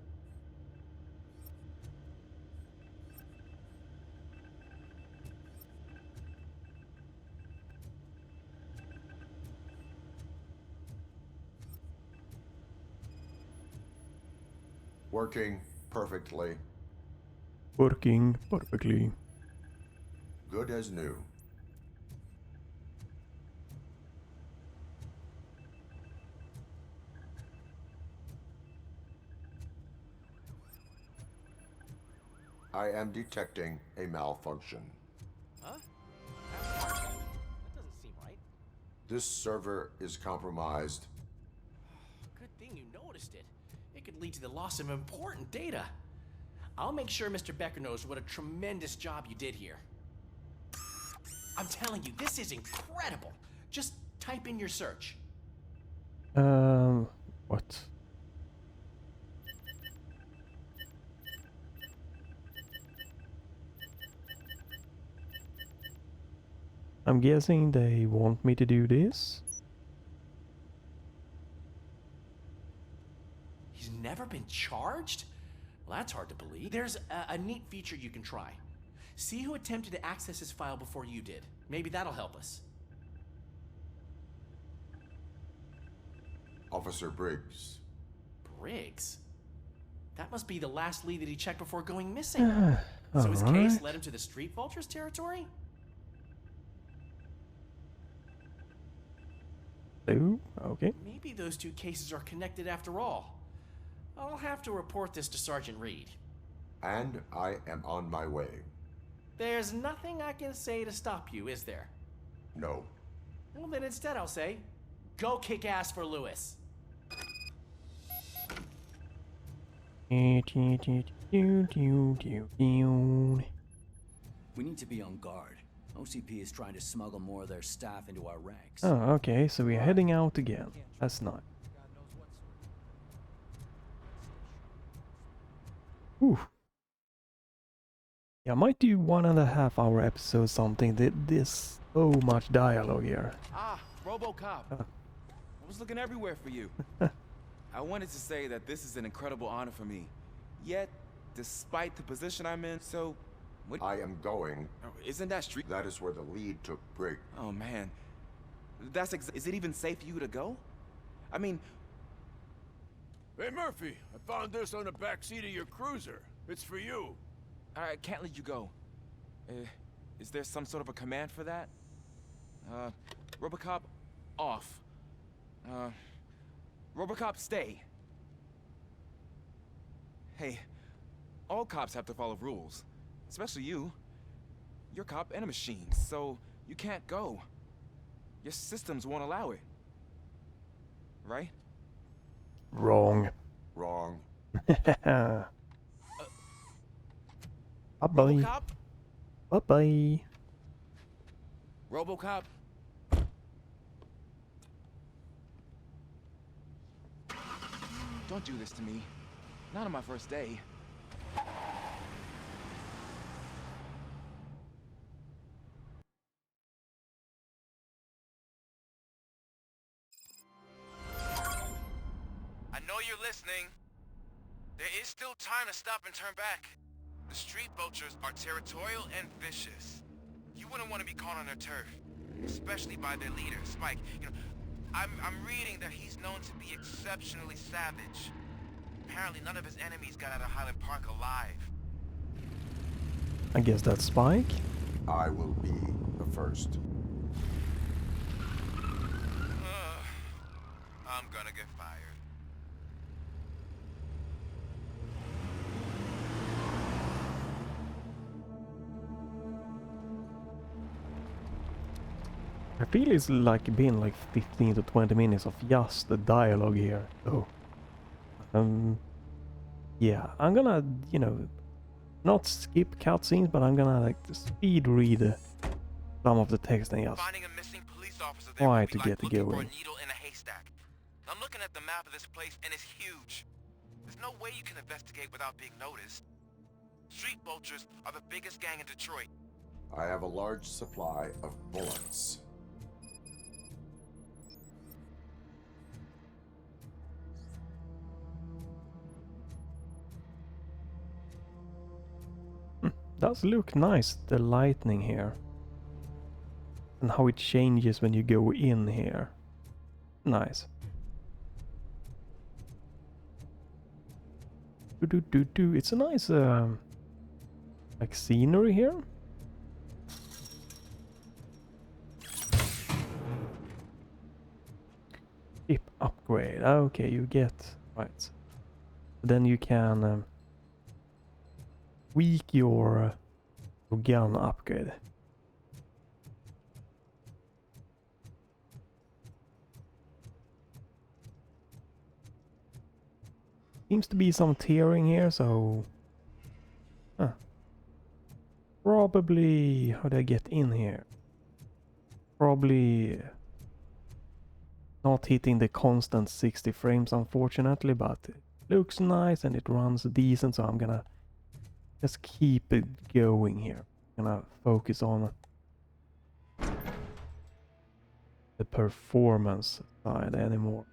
Working perfectly. Working perfectly. Good as new. I am detecting a malfunction. Huh? That doesn't seem right. This server is compromised. Good thing you noticed it. It could lead to the loss of important data. I'll make sure Mr. Becker knows what a tremendous job you did here. I'm telling you, this is incredible. Just type in your search. What? I'm guessing they want me to do this. He's never been charged? Well, that's hard to believe. There's a neat feature you can try. See who attempted to access his file before you did. Maybe that'll help us. Officer Briggs. Briggs? That must be the last lead that he checked before going missing. So his Alright. case led him to the Street Vultures territory? Oh, okay. Maybe those two cases are connected after all. I'll have to report this to Sergeant Reed. And I am on my way. There's nothing I can say to stop you, is there? No. Well, then instead I'll say, go kick ass for Lewis. We need to be on guard. OCP is trying to smuggle more of their staff into our ranks. Oh, okay, so we're heading out again. That's not. Ooh. Yeah, I might do 1.5 hour episode something. This so much dialogue here. Ah, RoboCop. I was looking everywhere for you. I wanted to say that this is an incredible honor for me. Yet, despite the position I'm in, so... What? I am going. Isn't that street? That is where the lead took Briggs. Oh, man. Is it even safe for you to go? I mean... Hey, Murphy, I found this on the back seat of your cruiser. It's for you. I can't let you go. Is there some sort of a command for that? RoboCop, off. RoboCop, stay. Hey, all cops have to follow rules. Especially you. You're a cop and a machine, so you can't go. Your systems won't allow it. Right? Wrong. Wrong. Bye-bye. RoboCop? Bye-bye. RoboCop? Don't do this to me. Not on my first day. I know you're listening. There is still time to stop and turn back. The Street Vultures are territorial and vicious. You wouldn't want to be caught on their turf, especially by their leader, Spike. I'm reading that he's known to be exceptionally savage. Apparently none of his enemies got out of Highland Park alive. I guess that's Spike. I will be the first. backfired. I feel it's like been like 15 to 20 minutes of just the dialogue here. Oh. Yeah, I'm gonna, you know, not skip cutscenes, but I'm gonna like speed read some of the text and just Finding a missing police officer there try would be to like get looking for a going. needle in a haystack. I'm looking at the map of this place and it's huge. There's no way you can investigate without being noticed. Street vultures are the biggest gang in Detroit. I have a large supply of bullets. Does look nice, the lightning here. And how it changes when you go in here. Nice. It's a nice like scenery here. Chip upgrade. Okay, you get right. Then you can tweak your gun upgrade. Seems to be some tearing here, so probably how do I get in here? Probably not hitting the constant 60 frames, unfortunately, but it looks nice and it runs decent, so I'm gonna just keep it going here. I'm gonna focus on the performance side anymore,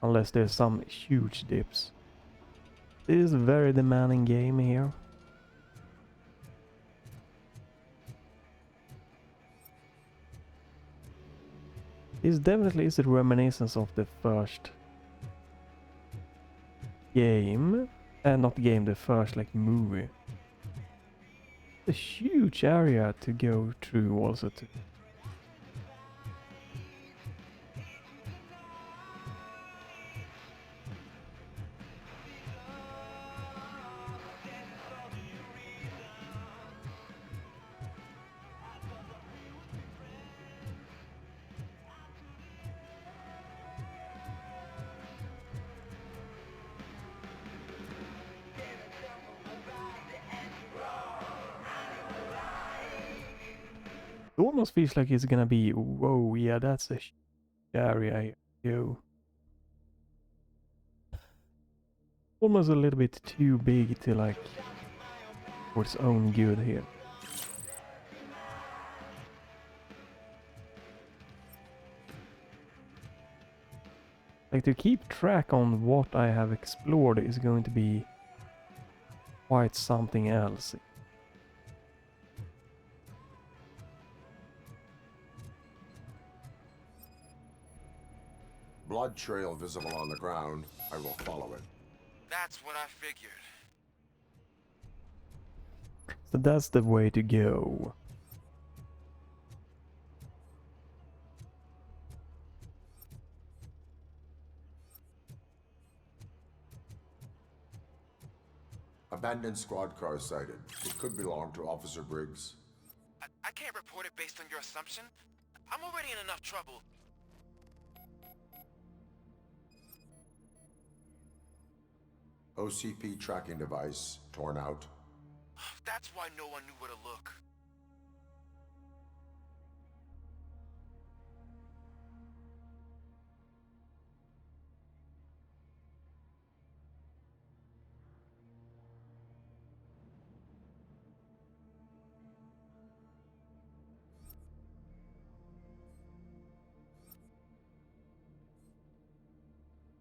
unless there's some huge dips. This is a very demanding game here. This definitely is a reminiscence of the first game, not game, the first like movie. A huge area to go through also to. It almost feels like it's gonna be, whoa, yeah, that's a area here. Almost a little bit too big to like for its own good here. Like to keep track on what I have explored is going to be quite something else. Blood trail visible on the ground. I will follow it. That's what I figured. So that's the way to go. Abandoned squad car sighted. It could belong to Officer Briggs. I can't report it based on your assumption. I'm already in enough trouble. OCP tracking device torn out. That's why no one knew where to look.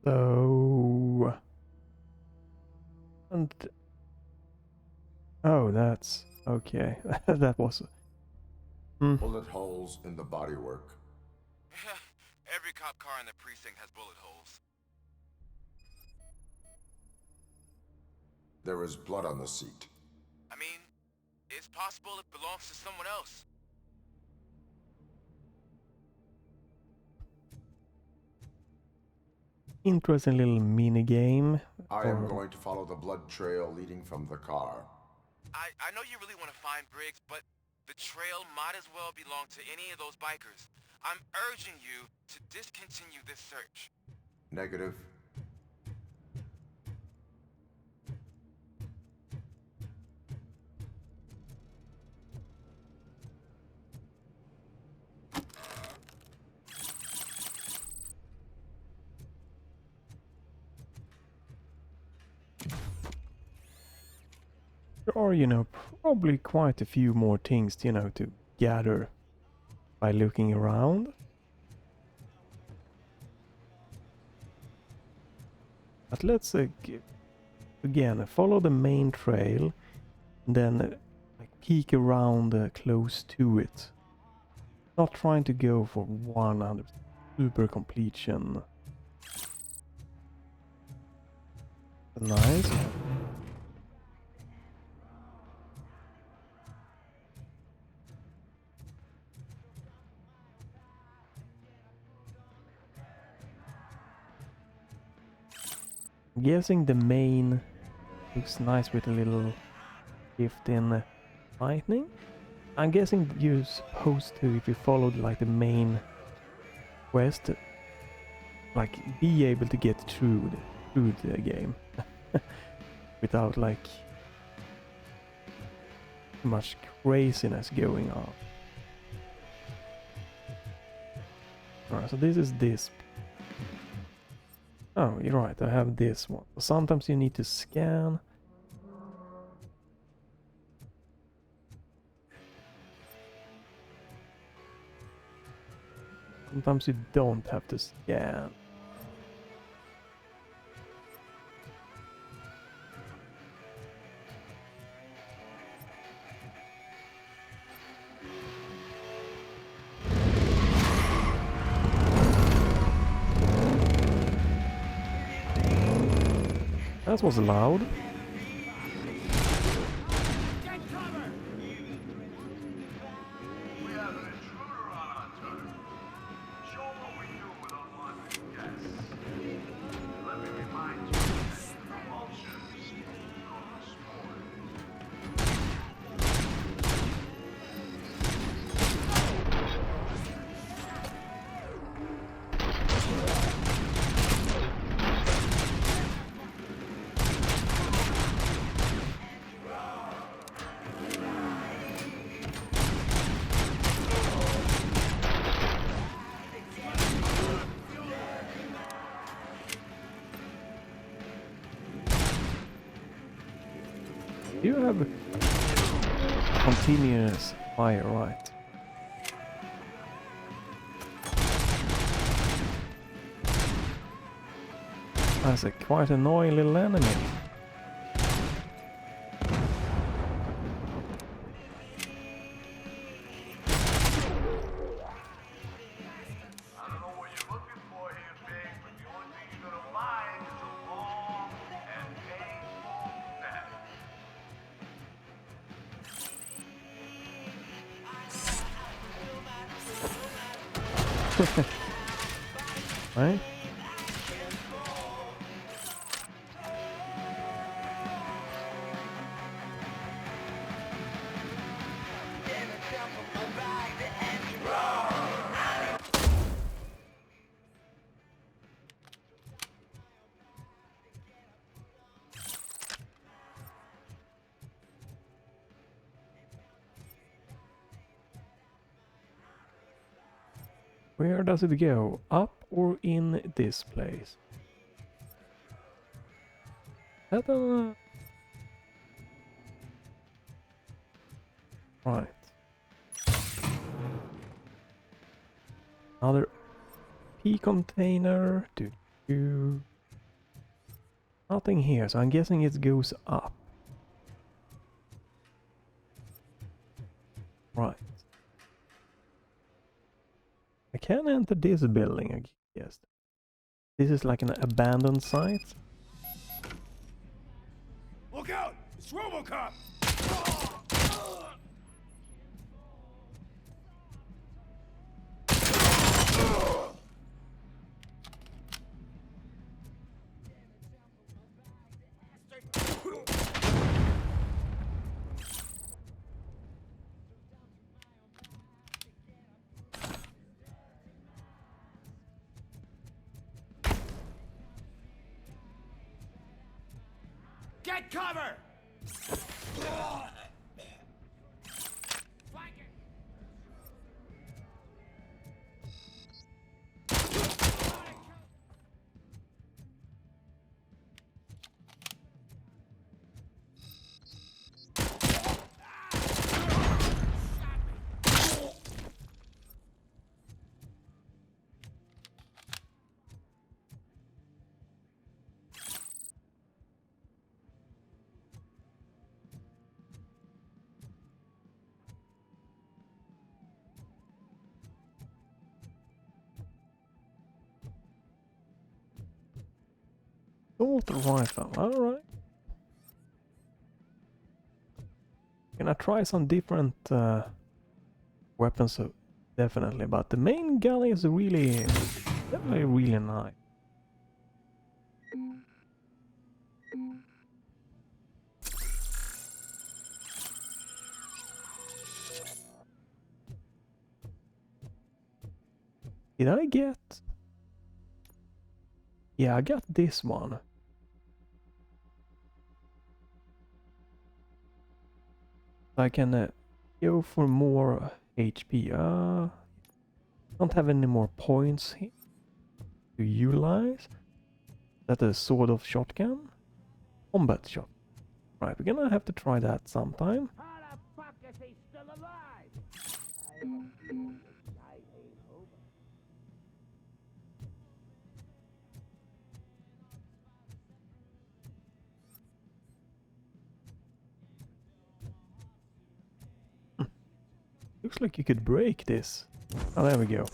So, and oh, that's okay. That was Bullet holes in the bodywork. Every cop car in the precinct has bullet holes. There is blood on the seat. I mean, it's possible it belongs to someone else. interesting little mini game. I am going to follow the blood trail leading from the car. I know you really want to find Briggs, but the trail might as well belong to any of those bikers. I'm urging you to discontinue this search. Negative. There are, you know, probably quite a few more things, you know, to gather by looking around. But let's again follow the main trail, and then like peek around close to it. Not trying to go for 100% super completion. Nice. I'm guessing the main looks nice with a little shift in lightning. I'm guessing you're supposed to, if you followed like the main quest, like be able to get through the game without like too much craziness going on. Alright, so this is this. Oh, you're right, I have this one. Sometimes you need to scan. Sometimes you don't have to scan. That was loud. You have continuous fire, right? That's a quite annoying little enemy. Right? Where does it go? Up or in this place? Right. Another P container. Nothing here, so I'm guessing it goes up. Right. I can enter this building, I guess. This is like an abandoned site. Look out! It's RoboCop! Get cover! Assault rifle, alright. Gonna try some different weapons, definitely, but the main gun is really, definitely really nice. Did I get? Yeah, I got this one. I can go for more HP. Don't have any more points here to utilize. That a sword of shotgun? Combat shot. Right, we're gonna have to try that sometime. How the fuck is he still alive? Looks like you could break this. Oh, there we go.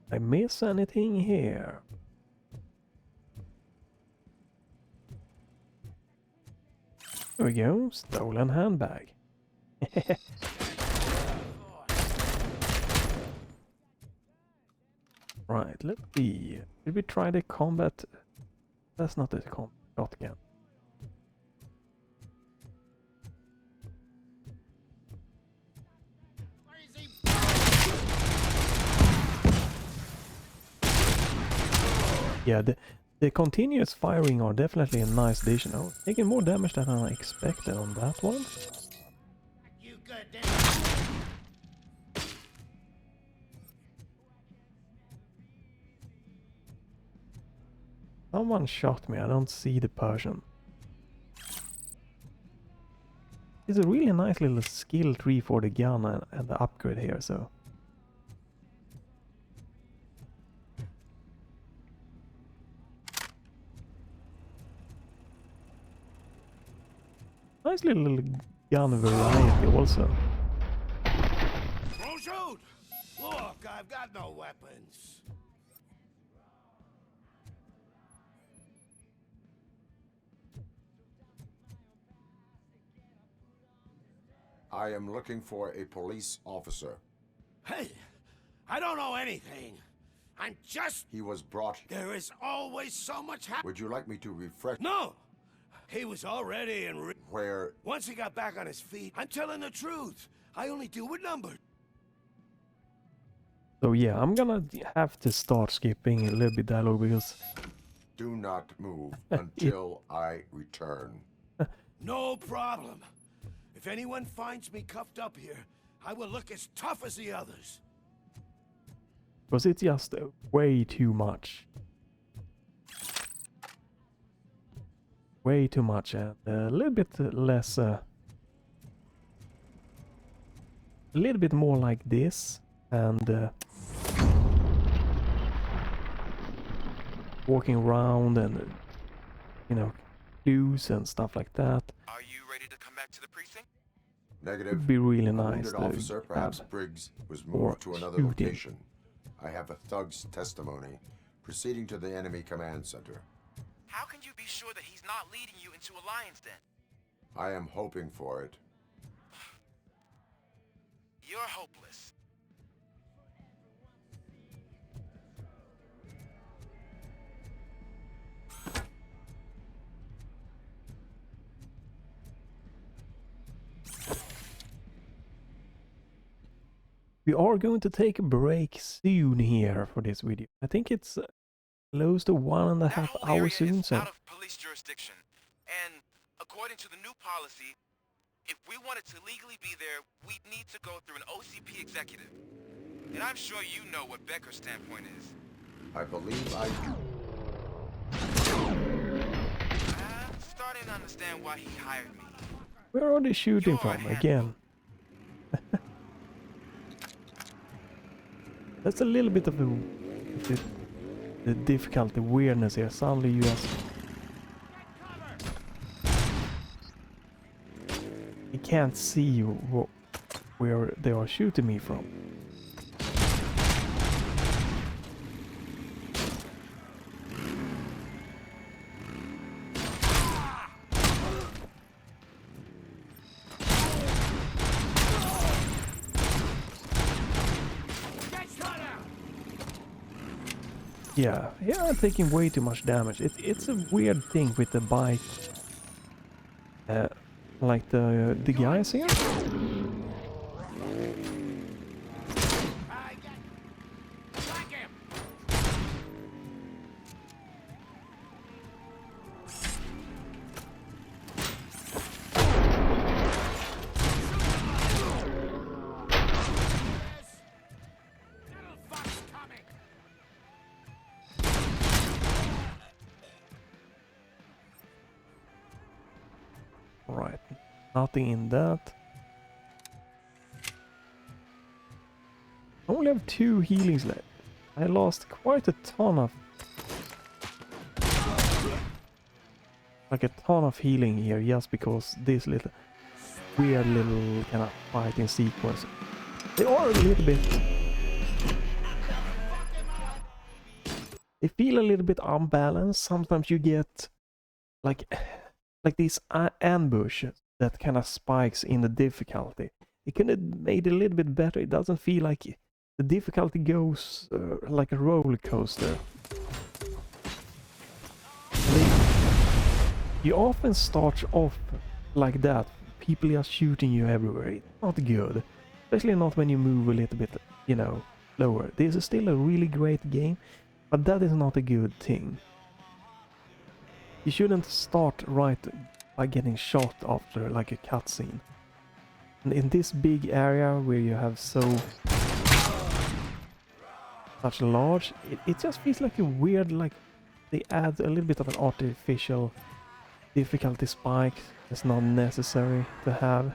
I miss anything here? There we go, stolen handbag. Right, let's see. Did we try the combat? That's not the shotgun. Yeah, the continuous firing are definitely a nice addition. Oh, taking more damage than I expected on that one. You good, Someone shot me, I don't see the person. It's a really nice little skill tree for the gun and the upgrade here, so... Nice little gun variety also. Don't shoot! Look, I've got no weapons. I am looking for a police officer. Hey, I don't know anything. I'm just... He was brought... There is always so much Would you like me to refresh... No! He was already in... Where... Once he got back on his feet, I'm telling the truth. I only deal with numbers. So yeah, I'm gonna have to start skipping a little bit dialogue because... Do not move until I return. No problem. If anyone finds me cuffed up here, I will look as tough as the others. Because it's just way too much. Way too much and a little bit less... a little bit more like this and... walking around and, you know, clues and stuff like that. Are you ready to come back to the precinct? Negative. It'd be really A nice wounded to officer, perhaps have Briggs, was more moved to another shooting. location. I have a thug's testimony, proceeding to the enemy command center. How can you be sure that he's not leading you into Alliance then? I am hoping for it. You're hopeless. We are going to take a break soon here for this video. I think it's close to 1.5 hours soon, so Out of police jurisdiction, and according to the new policy, if we wanted to legally be there, we'd need to go through an OCP executive. And I'm sure you know what Becker's standpoint is. I believe I do. I'm starting to understand why he hired me. where are they shooting from again? That's a little bit of the difficulty weirdness here. Suddenly you just you can't see where they are shooting me from. Yeah, I'm taking way too much damage. It's a weird thing with the bike. Like the guys here. Right, nothing in that. I only have 2 healings left. I lost quite a ton of... like a ton of healing here just because this little... weird little kind of fighting sequence. They are a little bit... they feel a little bit unbalanced. Sometimes you get like this ambush that kind of spikes in the difficulty. It could have made it a little bit better. It doesn't feel like the difficulty goes like a roller coaster. You often start off like that. People just shooting you everywhere. It's not good. Especially not when you move a little bit, you know, lower. This is still a really great game, but that is not a good thing. You shouldn't start right by getting shot after like a cutscene. And in this big area where you have such large, it just feels like a weird, like they add a little bit of an artificial difficulty spike that's not necessary to have.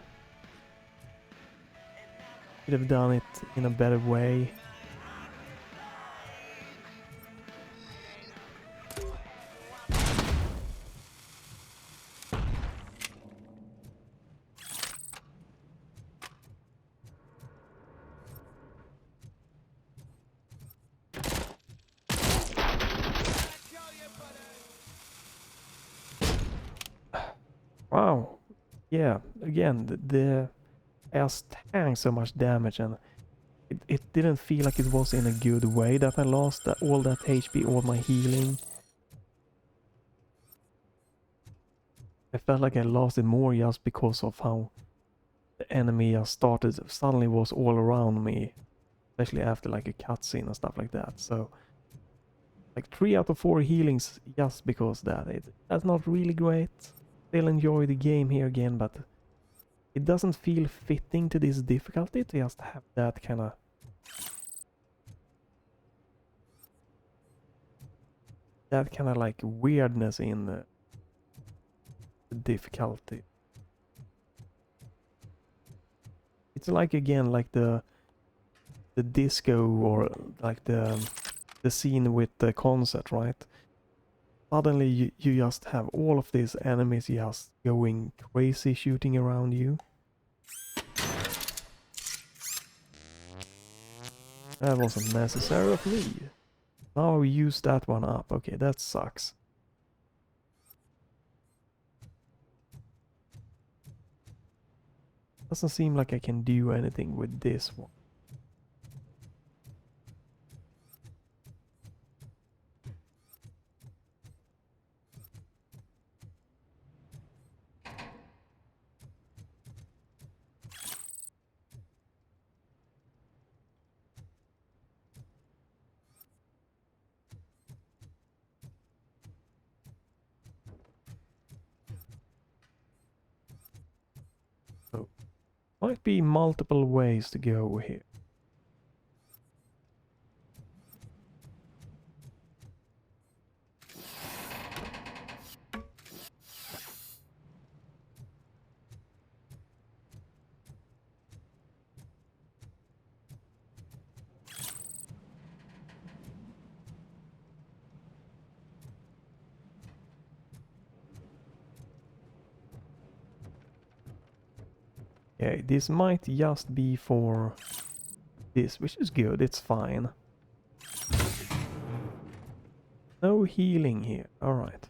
Could have done it in a better way. Wow, yeah, again, the ass tanked so much damage and it didn't feel like it was in a good way that I lost all that HP, all my healing. I felt like I lost it more just because of how the enemy just suddenly was all around me, especially after like a cutscene and stuff like that. So, like 3 out of 4 healings just because that's not really great. Still enjoy the game here again, but it doesn't feel fitting to this difficulty to just have that kind of like weirdness in the difficulty. It's like again like the disco or like the scene with the concert, right? Suddenly you just have all of these enemies just going crazy shooting around you. That wasn't necessary of me. Now we use that one up. Okay, that sucks. Doesn't seem like I can do anything with this one. Oh. Might be multiple ways to go here. Okay, this might just be for this, which is good, it's fine. No healing here, alright.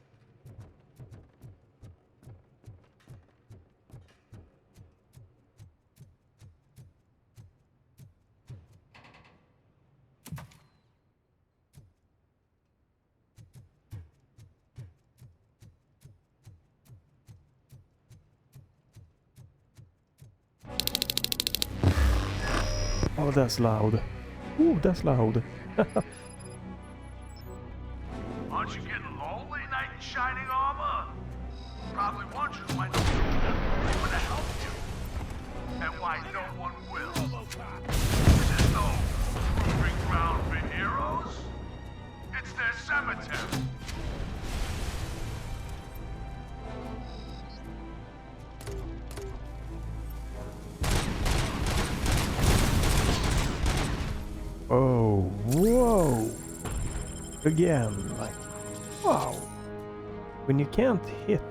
Oh, that's loud. Ooh, that's loud. Aren't you getting lonely, knight in shining armor? Probably wondering why no one to help you. And why no one will. There's no proving ground for heroes. It's their cemetery. Oh, whoa! Again, like, wow! When you can't hit,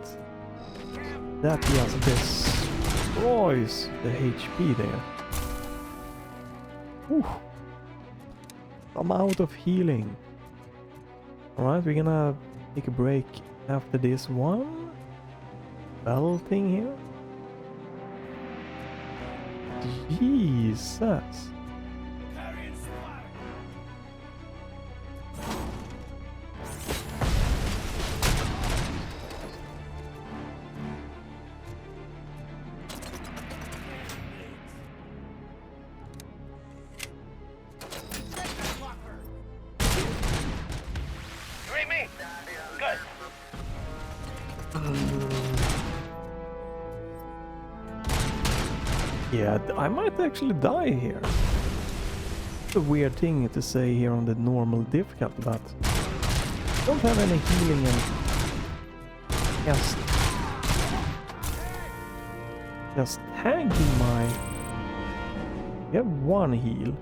that just destroys the HP there. Whew. I'm out of healing. Alright, we're gonna take a break after this one. Bell thing here. Jesus! Yeah, I might actually die here. It's a weird thing to say here on the normal difficulty, but I don't have any healing and just tanking my... You have one heal.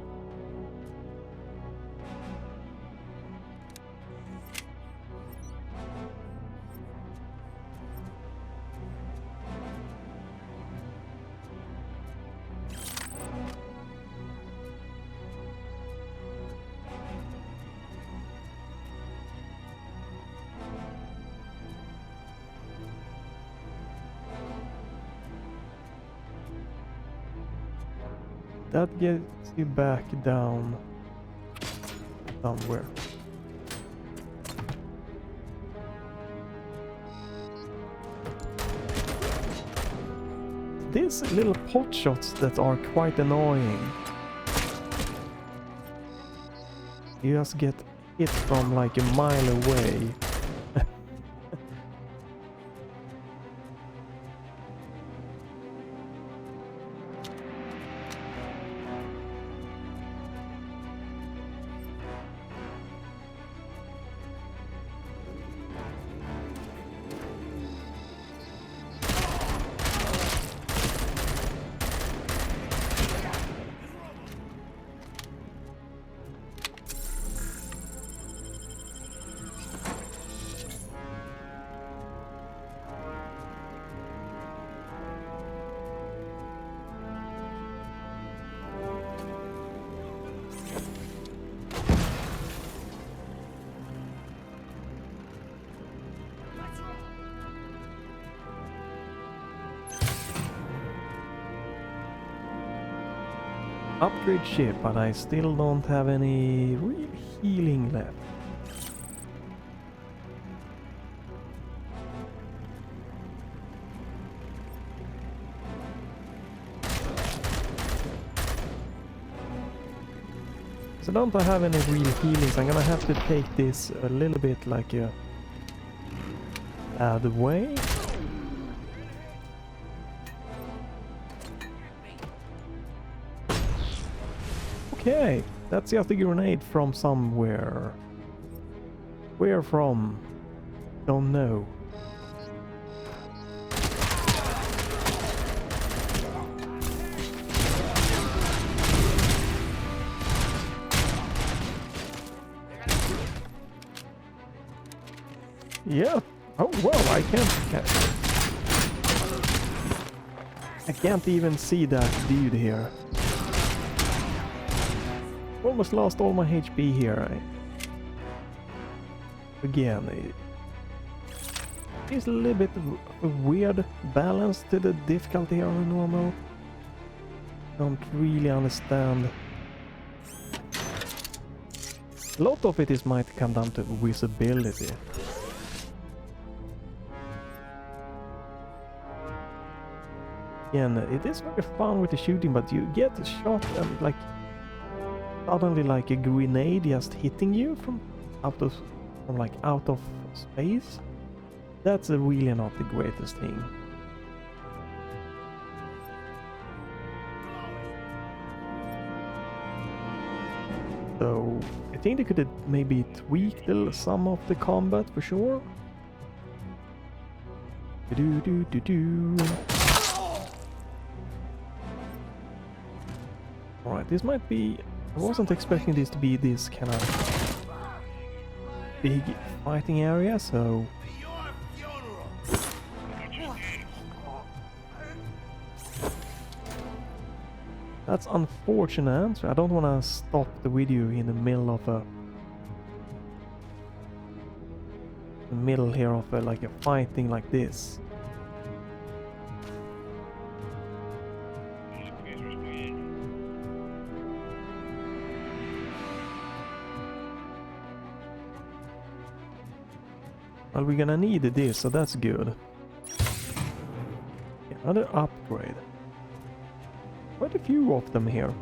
That gets you back down somewhere. These little pot shots that are quite annoying. You just get hit from like a mile away. upgrade ship, but I still don't have any real healing left. So don't I have any real healings, I'm gonna have to take this a little bit like a bad way. Okay, that's just a grenade from somewhere. Where from? Don't know. Yeah. Oh well, I can't even see that dude here. Almost lost all my HP here. Again, it's a little bit of a weird balance to the difficulty here on normal. Don't really understand. A lot of it might come down to visibility. Again, it is very fun with the shooting, but you get shot and like suddenly like a grenade just hitting you from out of space. That's really not the greatest thing. So I think they could have maybe tweaked some of the combat for sure. Alright, this might be... I wasn't expecting this to be this kind of big fighting area, so... That's unfortunate. I don't want to stop the video in the middle of like a fighting like this. Well, we're gonna need this, so that's good. Another upgrade. Quite a few of them here.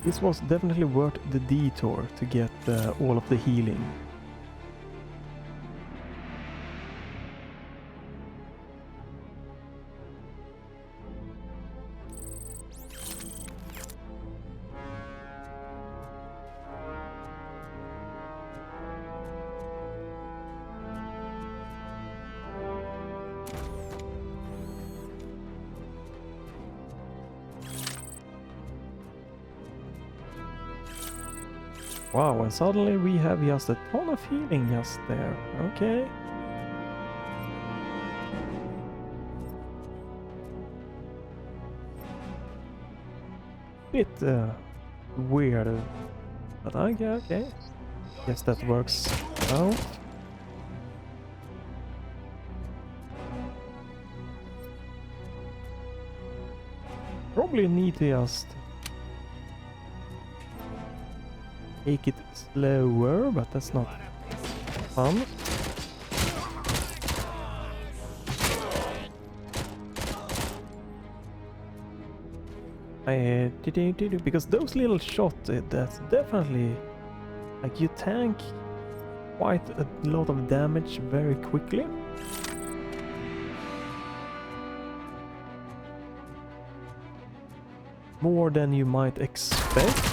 This was definitely worth the detour to get all of the healing. Wow, and suddenly we have just a ton of healing just there. Okay. Bit weird, but okay. Guess that works out. Probably need to just take it slower, but that's not fun. Because those little shots, that's definitely like you tank quite a lot of damage very quickly. More than you might expect.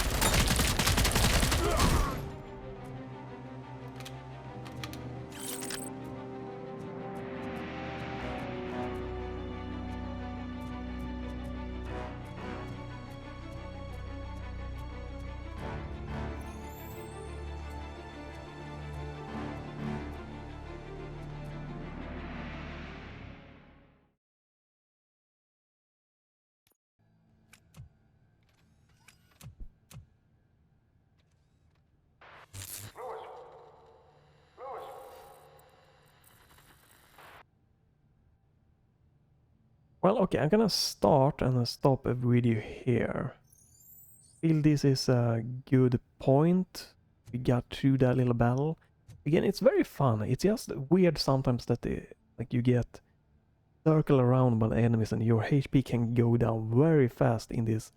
Well, okay, I'm gonna start and stop a video here. Feel this is a good point. We got through that little battle. Again, it's very fun. It's just weird sometimes that like you get circle around by the enemies and your HP can go down very fast in this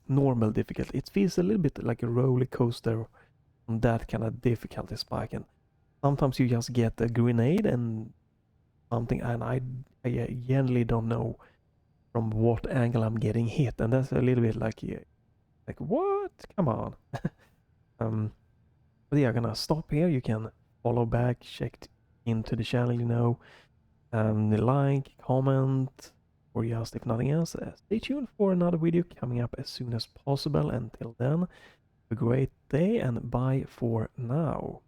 normal difficulty. It feels a little bit like a roller coaster on that kind of difficulty spike, and sometimes you just get a grenade and something, and I generally don't know from what angle I'm getting hit, and that's a little bit like what? Come on. But yeah, I'm gonna stop here. You can follow back, check into the channel, you know, like, comment, or just if nothing else, stay tuned for another video coming up as soon as possible. Until then, have a great day and bye for now.